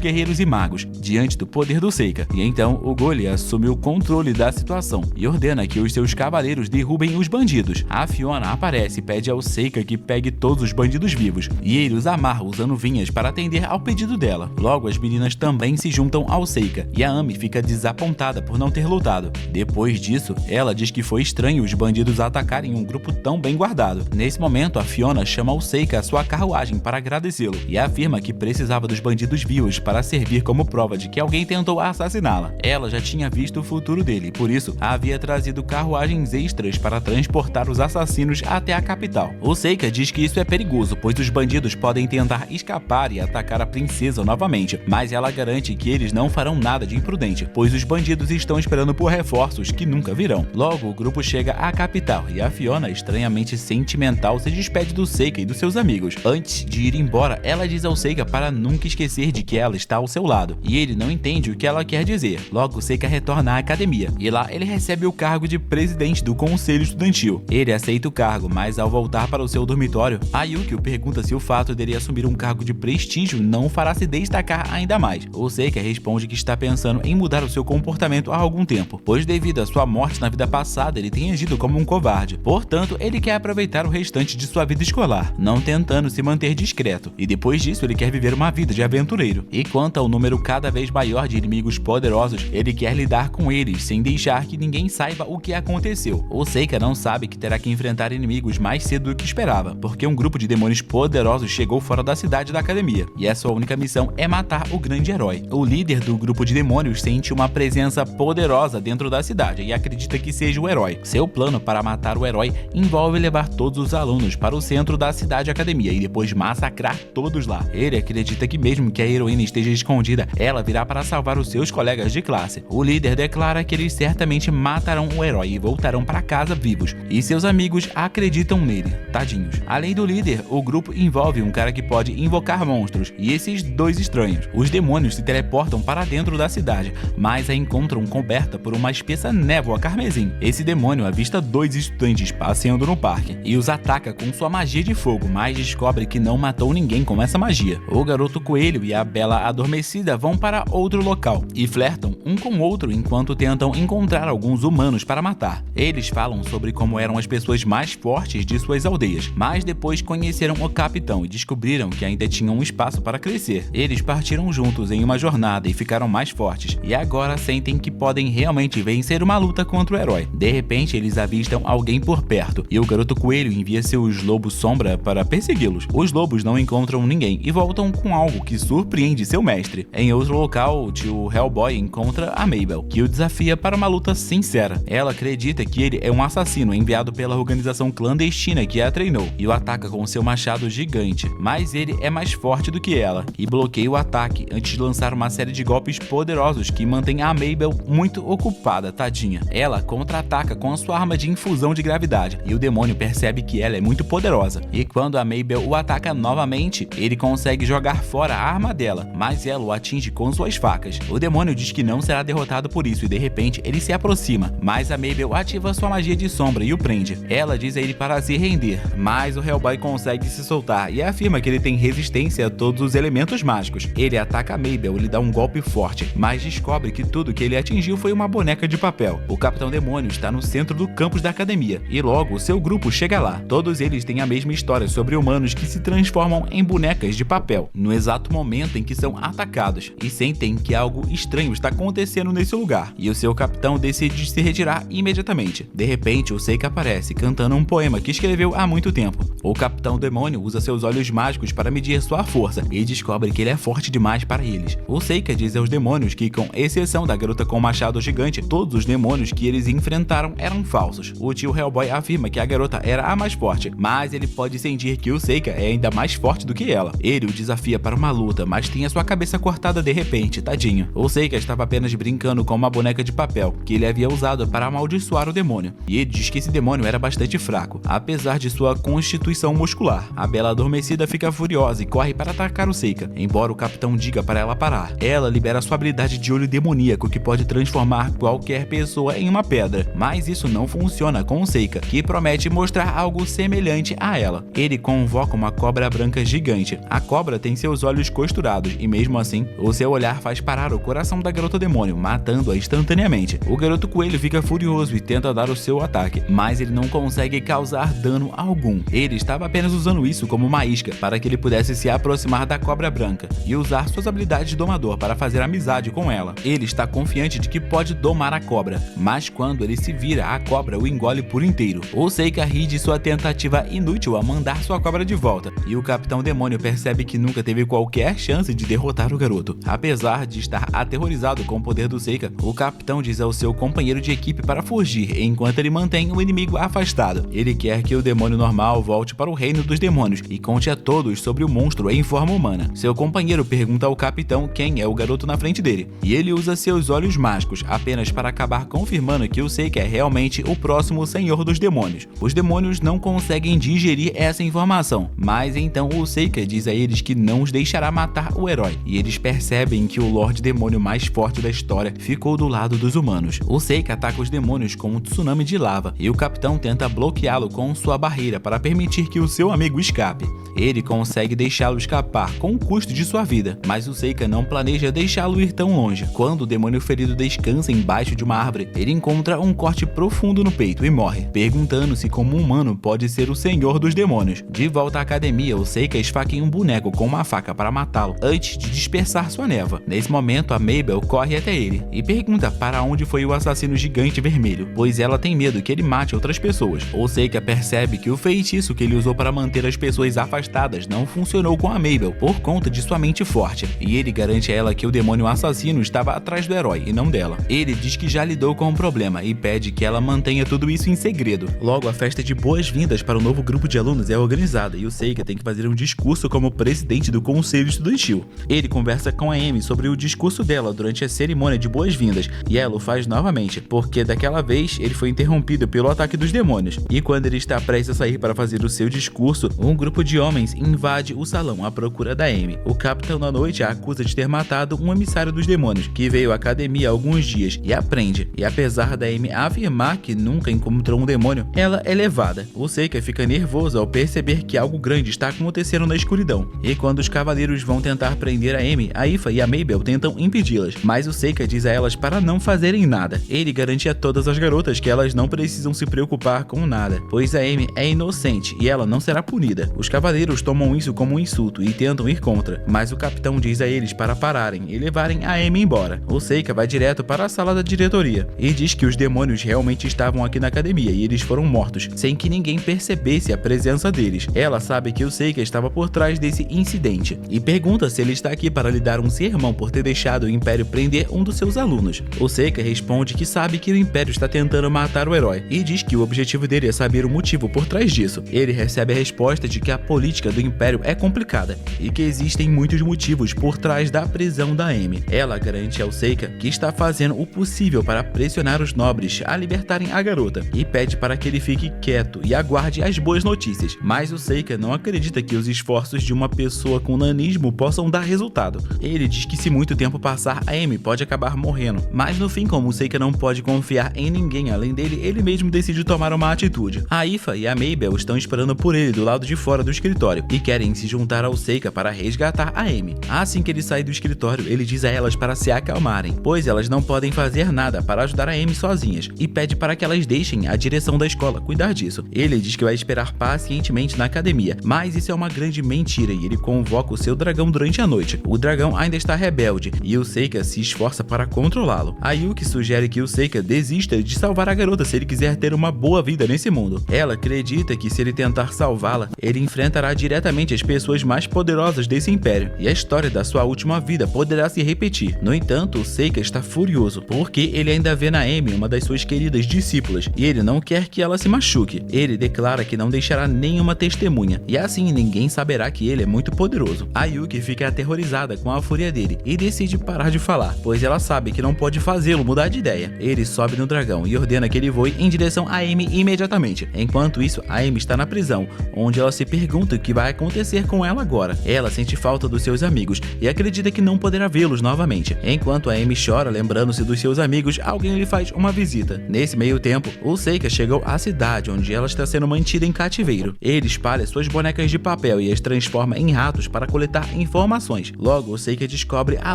guerreiros e magos diante do poder do Seika, e então o Goli assume o controle da situação e ordena que os seus cavaleiros derrubem os bandidos. A Fiona aparece e pede ao Seika que pegue todos os bandidos vivos, e ele os amarra usando vinhas para atender ao pedido dela. Logo, as meninas também se juntam ao Seika, e a Ami fica desapontada por não ter lutado. Depois disso, ela diz que foi estranho os bandidos atacarem um grupo tão bem guardado. Nesse momento, a Fiona chama o Seika à sua carruagem para agradecê-lo e afirma que precisava dos bandidos vivos para servir como prova de que alguém tentou assassiná-la. Ela já tinha visto o futuro dele, por isso havia trazido carruagens extras para transportar os assassinos até a capital. O Seika diz que isso é perigoso, pois os bandidos podem tentar escapar e atacar a princesa novamente, mas ela garante que eles não farão nada de imprudente, pois os bandidos estão esperando por reforços que nunca virão. Logo, o grupo chega à capital e a Fiona, estranhamente sentimental, se despede do Seika e dos seus amigos. Antes de ir embora, ela diz ao Seika para nunca esquecer de que ela está ao seu lado, e ele não entende o que ela quer dizer. Logo, o Seika retorna à academia, e lá ele recebe o cargo de presidente do conselho estudantil. Ele aceita o cargo, mas ao voltar para o seu dormitório, a Yukio pergunta se o fato dele assumir um cargo de prestígio não o fará se destacar ainda mais. O Seika responde que está pensando em mudar o seu comportamento há algum tempo, pois devido à sua morte na vida passada, ele tem agido como um covarde. Portanto, ele quer aproveitar o restante de sua vida escolar, não tentando se manter discreto, e depois disso ele quer viver uma vida de aventureiro. E quanto ao número cada vez maior de inimigos poderosos, ele quer lidar com eles sem deixar que ninguém saiba o que aconteceu. O Seika não sabe que terá que enfrentar inimigos mais cedo do que esperava, porque um grupo de demônios poderosos chegou fora da cidade da academia, e a sua única missão é matar o grande herói. O líder do grupo de demônios sente uma presença poderosa dentro da cidade e acredita que seja o herói. Seu plano para matar o herói envolve levar todos os alunos para o centro da cidade academia e depois massacrar todos lá. Ele acredita que mesmo que a heroína esteja escondida, ela virá para salvar os seus colegas de classe. O líder declara que eles certamente matarão o herói e voltarão para casa vivos, e seus amigos acreditam nele, tadinhos. Além do líder, o grupo envolve um cara que pode invocar monstros, e esses dois estranhos. Os demônios se teleportam para dentro da cidade, mas a encontram coberta por uma espessa névoa carmesim. Esse demônio avista dois estudantes passeando no parque e os ataca com sua magia de fogo, mas descobre que não matou ninguém com essa magia. O garoto coelho e a bela adormecida vão para outro local e flertam um com o outro enquanto tentam encontrar alguns humanos para matar. Eles falam sobre como eram as pessoas mais fortes de suas aldeias, mas depois conheceram o capitão e descobriram que ainda tinham um espaço para crescer. Eles partiram juntos em uma jornada e ficaram mais fortes, e agora sentem que podem realmente vencer uma luta contra o herói. De repente, eles avistam alguém por perto, e o garoto coelho envia seus lobos sombra para persegui-los. Os lobos não encontram ninguém e voltam com algo que surpreende seu mestre. Em outro local, o tio Hellboy encontra a Mabel, que o desafia para uma luta sincera. Ela acredita que ele é um assassino enviado pela organização clandestina que a treinou, e o ataca com seu machado gigante, mas ele é mais forte do que ela e bloqueia o ataque antes de lançar uma série de golpes poderosos que mantém a Mabel muito ocupada, tadinha. Ela contra-ataca com a sua arma de infusão de gravidade, e o demônio percebe que ela é muito poderosa, e quando a Mabel o ataca novamente, ele consegue jogar fora a arma dela, mas ela o atinge com suas facas. O demônio diz que não será derrotado por isso, e de repente ele se aproxima, mas a Mabel ativa sua magia de sombra e o prende. Ela diz a ele para se render, mas o Hellboy consegue se soltar e afirma que ele tem resistência a todos os elementos mágicos. Ele ataca a Mabel e lhe dá um golpe forte, mas descobre que tudo que ele atingiu foi uma boneca de papel. O Capitão Demônio está no centro do campus da academia, e logo seu grupo chega lá. Todos eles têm a mesma história sobre humanos que se transformam em bonecas de papel, no exato momento em que são atacados, e sentem que algo estranho está acontecendo nesse lugar, e o seu capitão decide se retirar imediatamente. De repente, o Seika aparece, cantando um poema que escreveu há muito tempo. O Capitão Demônio usa seus olhos mágicos para medir sua força, e e descobre que ele é forte demais para eles. O Seika diz aos demônios que, com exceção da garota com o machado gigante, todos os demônios que eles enfrentaram eram falsos. O tio Hellboy afirma que a garota era a mais forte, mas ele pode sentir que o Seika é ainda mais forte do que ela. Ele o desafia para uma luta, mas tem a sua cabeça cortada de repente, tadinho. O Seika estava apenas brincando com uma boneca de papel, que ele havia usado para amaldiçoar o demônio, e ele diz que esse demônio era bastante fraco, apesar de sua constituição muscular. A Bela adormecida fica furiosa e corre para atacar o Seika, embora o capitão diga para ela parar. Ela libera sua habilidade de olho demoníaco que pode transformar qualquer pessoa em uma pedra, mas isso não funciona com o Seika, que promete mostrar algo semelhante a ela. Ele convoca uma cobra branca gigante. A cobra tem seus olhos costurados e mesmo assim, o seu olhar faz parar o coração da garota demônio, matando-a instantaneamente. O garoto coelho fica furioso e tenta dar o seu ataque, mas ele não consegue causar dano algum. Ele estava apenas usando isso como uma isca para que ele pudesse se aproximar da cobra branca e usar suas habilidades de domador para fazer amizade com ela. Ele está confiante de que pode domar a cobra, mas quando ele se vira, a cobra o engole por inteiro. O Seika ri de sua tentativa inútil a mandar sua cobra de volta, e o Capitão Demônio percebe que nunca teve qualquer chance de derrotar o garoto. Apesar de estar aterrorizado com o poder do Seika, o capitão diz ao seu companheiro de equipe para fugir, enquanto ele mantém o inimigo afastado. Ele quer que o demônio normal volte para o reino dos demônios e conte a todos sobre o monstro em forma humana. Seu companheiro pergunta ao capitão quem é o garoto na frente dele, e ele usa seus olhos mágicos apenas para acabar confirmando que o Seika é realmente o próximo senhor dos demônios. Os demônios não conseguem digerir essa informação, mas então o Seika diz a eles que não os deixará matar o herói, e eles percebem que o Lorde Demônio mais forte da história ficou do lado dos humanos. O Seika ataca os demônios com um tsunami de lava, e o capitão tenta bloqueá-lo com sua barreira para permitir que o seu amigo escape. Ele consegue deixá-lo escapar com o custo de sua vida, mas o Seika não planeja deixá-lo ir tão longe. Quando o demônio ferido descansa embaixo de uma árvore, ele encontra um corte profundo no peito e morre, perguntando-se como um humano pode ser o senhor dos demônios. De volta à academia, o Seika esfaqueia um boneco com uma faca para matá-lo antes de dispersar sua névoa. Nesse momento, a Mabel corre até ele e pergunta para onde foi o assassino gigante vermelho, pois ela tem medo que ele mate outras pessoas. O Seika percebe que o feitiço que ele usou para manter as pessoas afastadas não funcionou com a Mabel por conta de sua mente forte, e ele garante a ela que o demônio assassino estava atrás do herói e não dela. Ele diz que já lidou com o problema e pede que ela mantenha tudo isso em segredo. Logo, a festa de boas-vindas para o novo grupo de alunos é organizada e o Seika tem que fazer um discurso como presidente do conselho estudantil. Ele conversa com a Amy sobre o discurso dela durante a cerimônia de boas-vindas e ela o faz novamente, porque daquela vez ele foi interrompido pelo ataque dos demônios. E quando ele está prestes a sair para fazer o seu discurso, um grupo de homens invade o salão à procura da Amy. O capitão da noite a acusa de ter matado um emissário dos demônios, que veio à academia há alguns dias, e a prende. E apesar da Amy afirmar que nunca encontrou um demônio, ela é levada. O Seika fica nervoso ao perceber que algo grande está acontecendo na escuridão. E quando os cavaleiros vão tentar prender a Amy, a Aoife e a Mabel tentam impedi-las, mas o Seika diz a elas para não fazerem nada. Ele garante a todas as garotas que elas não precisam se preocupar com nada, pois a Amy é inocente e ela não será punida. Os cavaleiros tomam isso como um insulto e tentam ir contra, mas o capitão diz a eles para pararem e levarem a Amy embora. O Seika vai direto para a sala da diretoria e diz que os demônios realmente estavam aqui na academia e eles foram mortos, sem que ninguém percebesse a presença deles. Ela sabe que o Seika estava por trás desse incidente e pergunta se ele está aqui para lhe dar um sermão por ter deixado o Império prender um dos seus alunos. O Seika responde que sabe que o Império está tentando matar o herói e diz que o objetivo dele é saber o motivo por trás disso. Ele recebe a resposta de que a política do Império é complicada e que existem muitos motivos por trás da prisão da Amy. Ela garante ao Seika que está fazendo o possível para pressionar os nobres a libertarem a garota e pede para que ele fique quieto e aguarde as boas notícias. Mas o Seika não acredita que os esforços de uma pessoa com nanismo possam dar resultado. Ele diz que se muito tempo passar, a Amy pode acabar morrendo. Mas no fim, como o Seika não pode confiar em ninguém além dele, ele mesmo decide tomar uma atitude. A Aoife e a Mabel estão esperando por ele do lado de fora do escritório e querem se juntar ao Seika para resgatar a Amy. Assim que ele sai do escritório, ele diz a elas para se acalmarem, pois elas não podem fazer nada para ajudar a Amy sozinhas, e pede para que elas deixem a direção da escola cuidar disso. Ele diz que vai esperar pacientemente na academia, mas isso é uma grande mentira e ele convoca o seu dragão durante a noite. O dragão ainda está rebelde e o Seika se esforça para controlá-lo. A Yuki sugere que o Seika desista de salvar a garota se ele quiser ter uma boa vida nesse mundo. Ela acredita que se ele tentar salvá-la, ele enfrentará diretamente as pessoas mais poderosas poderosas desse império, e a história da sua última vida poderá se repetir. No entanto, o Seika está furioso, porque ele ainda vê na Amy uma das suas queridas discípulas, e ele não quer que ela se machuque. Ele declara que não deixará nenhuma testemunha, e assim ninguém saberá que ele é muito poderoso. A Yuki fica aterrorizada com a fúria dele, e decide parar de falar, pois ela sabe que não pode fazê-lo mudar de ideia. Ele sobe no dragão e ordena que ele voe em direção a Amy imediatamente. Enquanto isso, a Amy está na prisão, onde ela se pergunta o que vai acontecer com ela agora. Ela sente falta dos seus amigos e acredita que não poderá vê-los novamente. Enquanto a Amy chora, lembrando-se dos seus amigos, alguém lhe faz uma visita. Nesse meio tempo, o Seika chegou à cidade onde ela está sendo mantida em cativeiro. Ele espalha suas bonecas de papel e as transforma em ratos para coletar informações. Logo, o Seika descobre a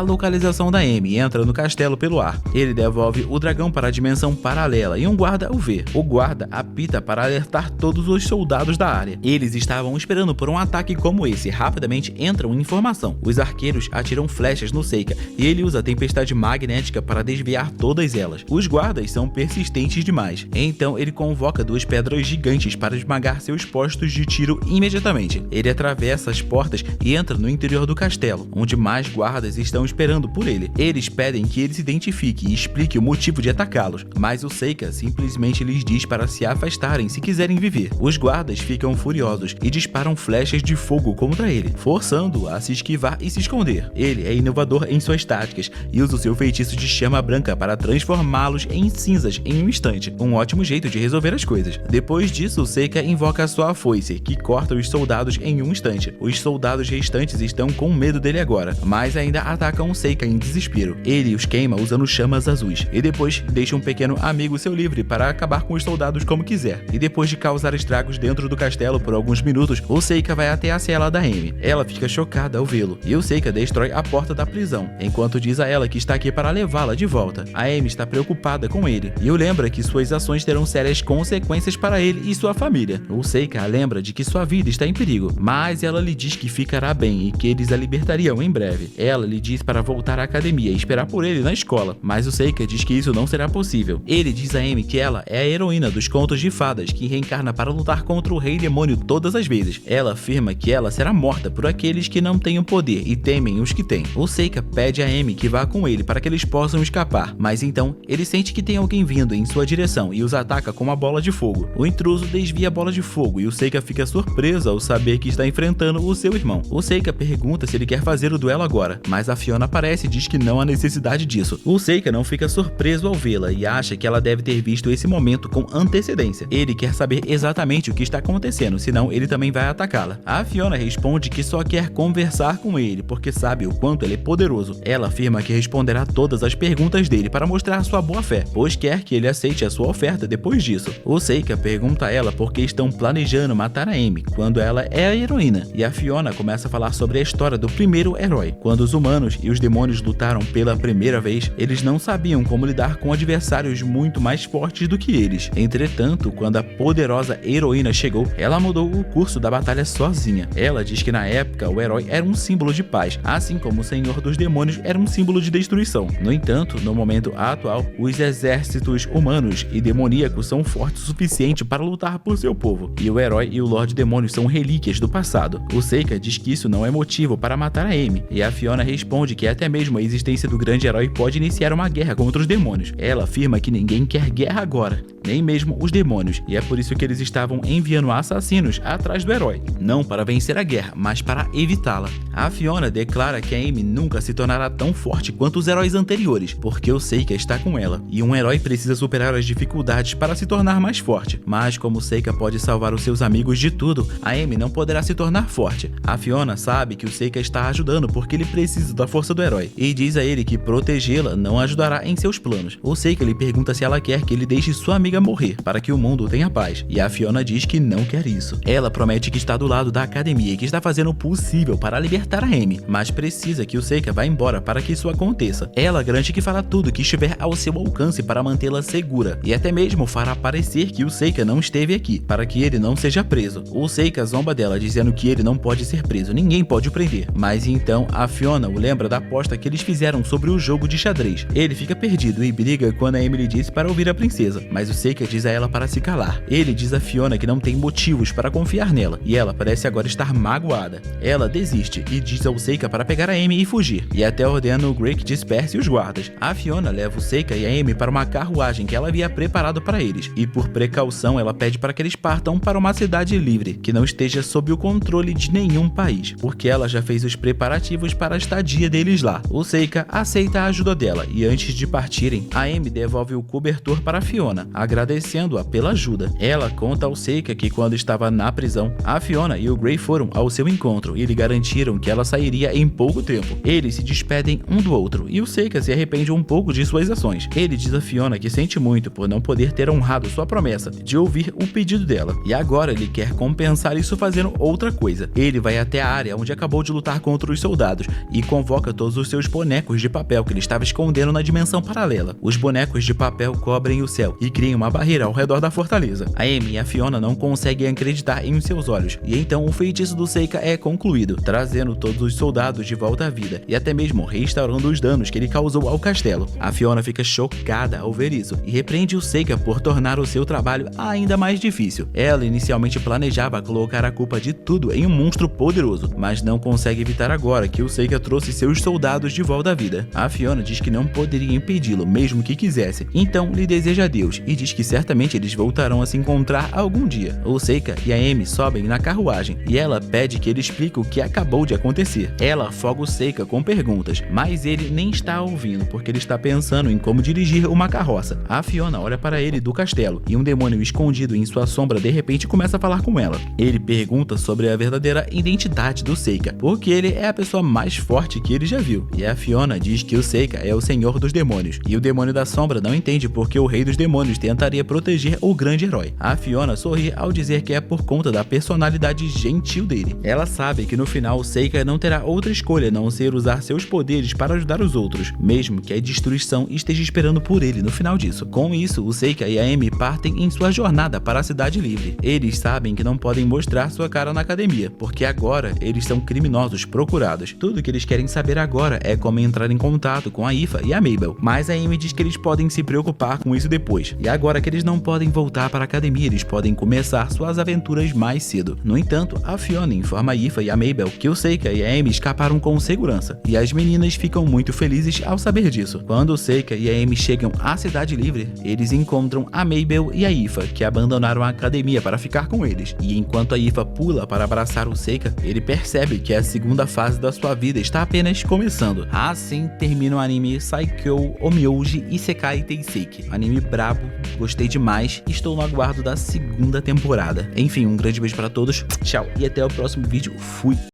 localização da Amy e entra no castelo pelo ar. Ele devolve o dragão para a dimensão paralela e um guarda o vê. O guarda apita para alertar todos os soldados da área. Eles estavam esperando por um ataque como esse e rapidamente entram em formação. Os arqueiros atiram flechas no Seika e ele usa a tempestade magnética para desviar todas elas. Os guardas são persistentes demais, então ele convoca duas pedras gigantes para esmagar seus postos de tiro imediatamente. Ele atravessa as portas e entra no interior do castelo, onde mais guardas estão esperando por ele. Eles pedem que ele se identifique e explique o motivo de atacá-los, mas o Seika simplesmente lhes diz para se afastarem se quiserem viver. Os guardas ficam furiosos e disparam flechas de fogo contra ele, forçando-o a se esquivar e se esconder. Ele é inovador em suas táticas e usa o seu feitiço de chama branca para transformá-los em cinzas em um instante, um ótimo jeito de resolver as coisas. Depois disso, o Seika invoca a sua foice, que corta os soldados em um instante. Os soldados restantes estão com medo dele agora, mas ainda atacam o Seika em desespero. Ele os queima usando chamas azuis, e depois deixa um pequeno amigo seu livre para acabar com os soldados como quiser. E depois de causar estragos dentro do castelo por alguns minutos, o Seika vai até a cela da Amy. Ela fica chocada ao vê-lo, e o Seika destrói a porta da prisão, enquanto diz a ela que está aqui para levá-la de volta. A Amy está preocupada com ele, e o lembra que suas ações terão sérias consequências para ele e sua família. O Seika a lembra de que sua vida está em perigo, mas ela lhe diz que ficará bem e que eles a libertariam em breve. Ela lhe diz para voltar à academia e esperar por ele na escola, mas o Seika diz que isso não será possível. Ele diz a Amy que ela é a heroína dos contos de fadas que reencarna para lutar contra o rei demônio todas as vezes. Ela afirma que ela será morta por aqueles que não têm o poder e temem os que têm. O Seika pede a Amy que vá com ele para que eles possam escapar, mas então ele sente que tem alguém vindo em sua direção e os ataca com uma bola de fogo. O intruso desvia a bola de fogo e o Seika fica surpreso ao saber que está enfrentando o seu irmão. O Seika pergunta se ele quer fazer o duelo agora, mas a Fiona aparece e diz que não há necessidade disso. O Seika não fica surpreso ao vê-la e acha que ela deve ter visto esse momento com antecedência. Ele quer saber exatamente o que está acontecendo, senão ele também vai atacá-la. A Fiona responde que só quer conversar com ele porque sabe o quanto ele é poderoso. Ela afirma que responderá todas as perguntas dele para mostrar sua boa fé, pois quer que ele aceite a sua oferta depois disso. O Seika pergunta a ela por que estão planejando matar a Amy, quando ela é a heroína, e a Fiona começa a falar sobre a história do primeiro herói. Quando os humanos e os demônios lutaram pela primeira vez, eles não sabiam como lidar com adversários muito mais fortes do que eles. Entretanto, quando a poderosa heroína chegou, ela mudou o curso da batalha sozinha. Ela diz que na época o herói era um símbolo de paz, assim como o senhor dos demônios era um símbolo de destruição. No entanto, no momento atual, os exércitos humanos e demoníacos são fortes o suficiente para lutar por seu povo, e o herói e o Lorde Demônio são relíquias do passado. O Seika diz que isso não é motivo para matar a Amy, e a Fiona responde que até mesmo a existência do grande herói pode iniciar uma guerra contra os demônios. Ela afirma que ninguém quer guerra agora, nem mesmo os demônios, e é por isso que eles estavam enviando assassinos atrás do herói, não para vencer a guerra, mas para evitá-la. A Fiona declara que a Amy nunca se tornará tão forte quanto os heróis anteriores, porque o Seika está com ela, e um herói precisa superar as dificuldades para se tornar mais forte. Mas como o Seika pode salvar os seus amigos de tudo, a Amy não poderá se tornar forte. A Fiona sabe que o Seika está ajudando porque ele precisa da força do herói, e diz a ele que protegê-la não ajudará em seus planos. O Seika lhe pergunta se ela quer que ele deixe sua amiga morrer, para que o mundo tenha paz, e a Fiona diz que não quer isso. Ela promete que está do lado da academia e que está fazendo o possível para libertar a Amy, mas precisa que o Seika vá embora para que isso aconteça. Ela garante que fará tudo que estiver ao seu alcance para mantê-la segura, e até mesmo fará parecer que o Seika não esteve aqui, para que ele não seja preso. O Seika zomba dela, dizendo que ele não pode ser preso, ninguém pode o prender. Mas então a Fiona o lembra da aposta que eles fizeram sobre o jogo de xadrez. Ele fica perdido e briga quando a Emily diz para ouvir a princesa, mas o Seika diz a ela para se calar. Ele diz a Fiona que não tem motivos para confiar nela, e ela parece agora estar magoada. ela desiste e diz ao Seika para pegar a Amy e fugir, e até ordena o Gray que disperse os guardas. A Fiona leva o Seika e a Amy para uma carruagem que ela havia preparado para eles, e por precaução ela pede para que eles partam para uma cidade livre, que não esteja sob o controle de nenhum país, porque ela já fez os preparativos para a estadia deles lá. O Seika aceita a ajuda dela, e antes de partirem, a Amy devolve o cobertor para a Fiona, agradecendo-a pela ajuda. Ela conta ao Seika que quando estava na prisão, a Fiona e o Gray foram ao seu encontro e lhe garantiram que ela sairia em pouco tempo. Eles se despedem um do outro, e o Seika se arrepende um pouco de suas ações. Ele diz a Fiona que sente muito por não poder ter honrado sua promessa de ouvir o pedido dela, e agora ele quer compensar isso fazendo outra coisa. Ele vai até a área onde acabou de lutar contra os soldados e convoca todos os seus bonecos de papel que ele estava escondendo na dimensão paralela. Os bonecos de papel cobrem o céu e criam uma barreira ao redor da fortaleza. A Amy e a Fiona não conseguem acreditar em seus olhos, e então o feitiço do Seika é concluído, trazendo todos os soldados de volta à vida e até mesmo restaurando os danos que ele causou ao castelo. A Fiona fica chocada ao ver isso e repreende o Seika por tornar o seu trabalho ainda mais difícil. Ela inicialmente planejava colocar a culpa de tudo em um monstro poderoso, mas não consegue evitar agora que o Seika trouxe seus soldados de volta à vida. A Fiona diz que não poderia impedi-lo mesmo que quisesse, então lhe deseja adeus e diz que certamente eles voltarão a se encontrar algum dia. O Seika e a Amy sobem na carruagem e ela pede que ele explique o que acabou de acontecer. Ela afoga o Seika com perguntas, mas ele nem está ouvindo porque ele está pensando em como dirigir uma carroça. A Fiona olha para ele do castelo e um demônio escondido em sua sombra de repente começa a falar com ela. Ele pergunta sobre a verdadeira identidade do Seika, porque ele é a pessoa mais forte que ele já viu. E a Fiona diz que o Seika é o senhor dos demônios, e o demônio da sombra não entende porque o rei dos demônios tentaria proteger o grande herói. A Fiona sorri ao dizer que é por conta da personalidade gentil dele. Ela sabe que no final o Seika não terá outra escolha a não ser usar seus poderes para ajudar os outros, mesmo que a destruição esteja esperando por ele no final disso. Com isso, o Seika e a Amy partem em sua jornada para a cidade livre. Eles sabem que não podem mostrar sua cara na academia, porque agora eles são criminosos procurados. Tudo que eles querem saber agora é como entrar em contato com a Aoife e a Mabel, mas a Amy diz que eles podem se preocupar com isso depois. E agora que eles não podem voltar para a academia, eles podem começar suas aventuras mais cedo. No entanto, a Fiona informa a Aoife e a Mabel que o Seika e a Amy escaparam com segurança, e as meninas ficam muito felizes ao saber disso. Quando o Seika e a Amy chegam à cidade livre, eles encontram a Mabel e a Aoife, que abandonaram a academia para ficar com eles. E enquanto a Aoife pula para abraçar o Seika, ele percebe que a segunda fase da sua vida está apenas começando. Assim termina o anime Saikyo Omyouji Isekai Teiseki. Anime brabo, gostei demais e estou no aguardo da segunda temporada. Enfim, um grande beijo para todos, tchau e até o próximo vídeo, fui!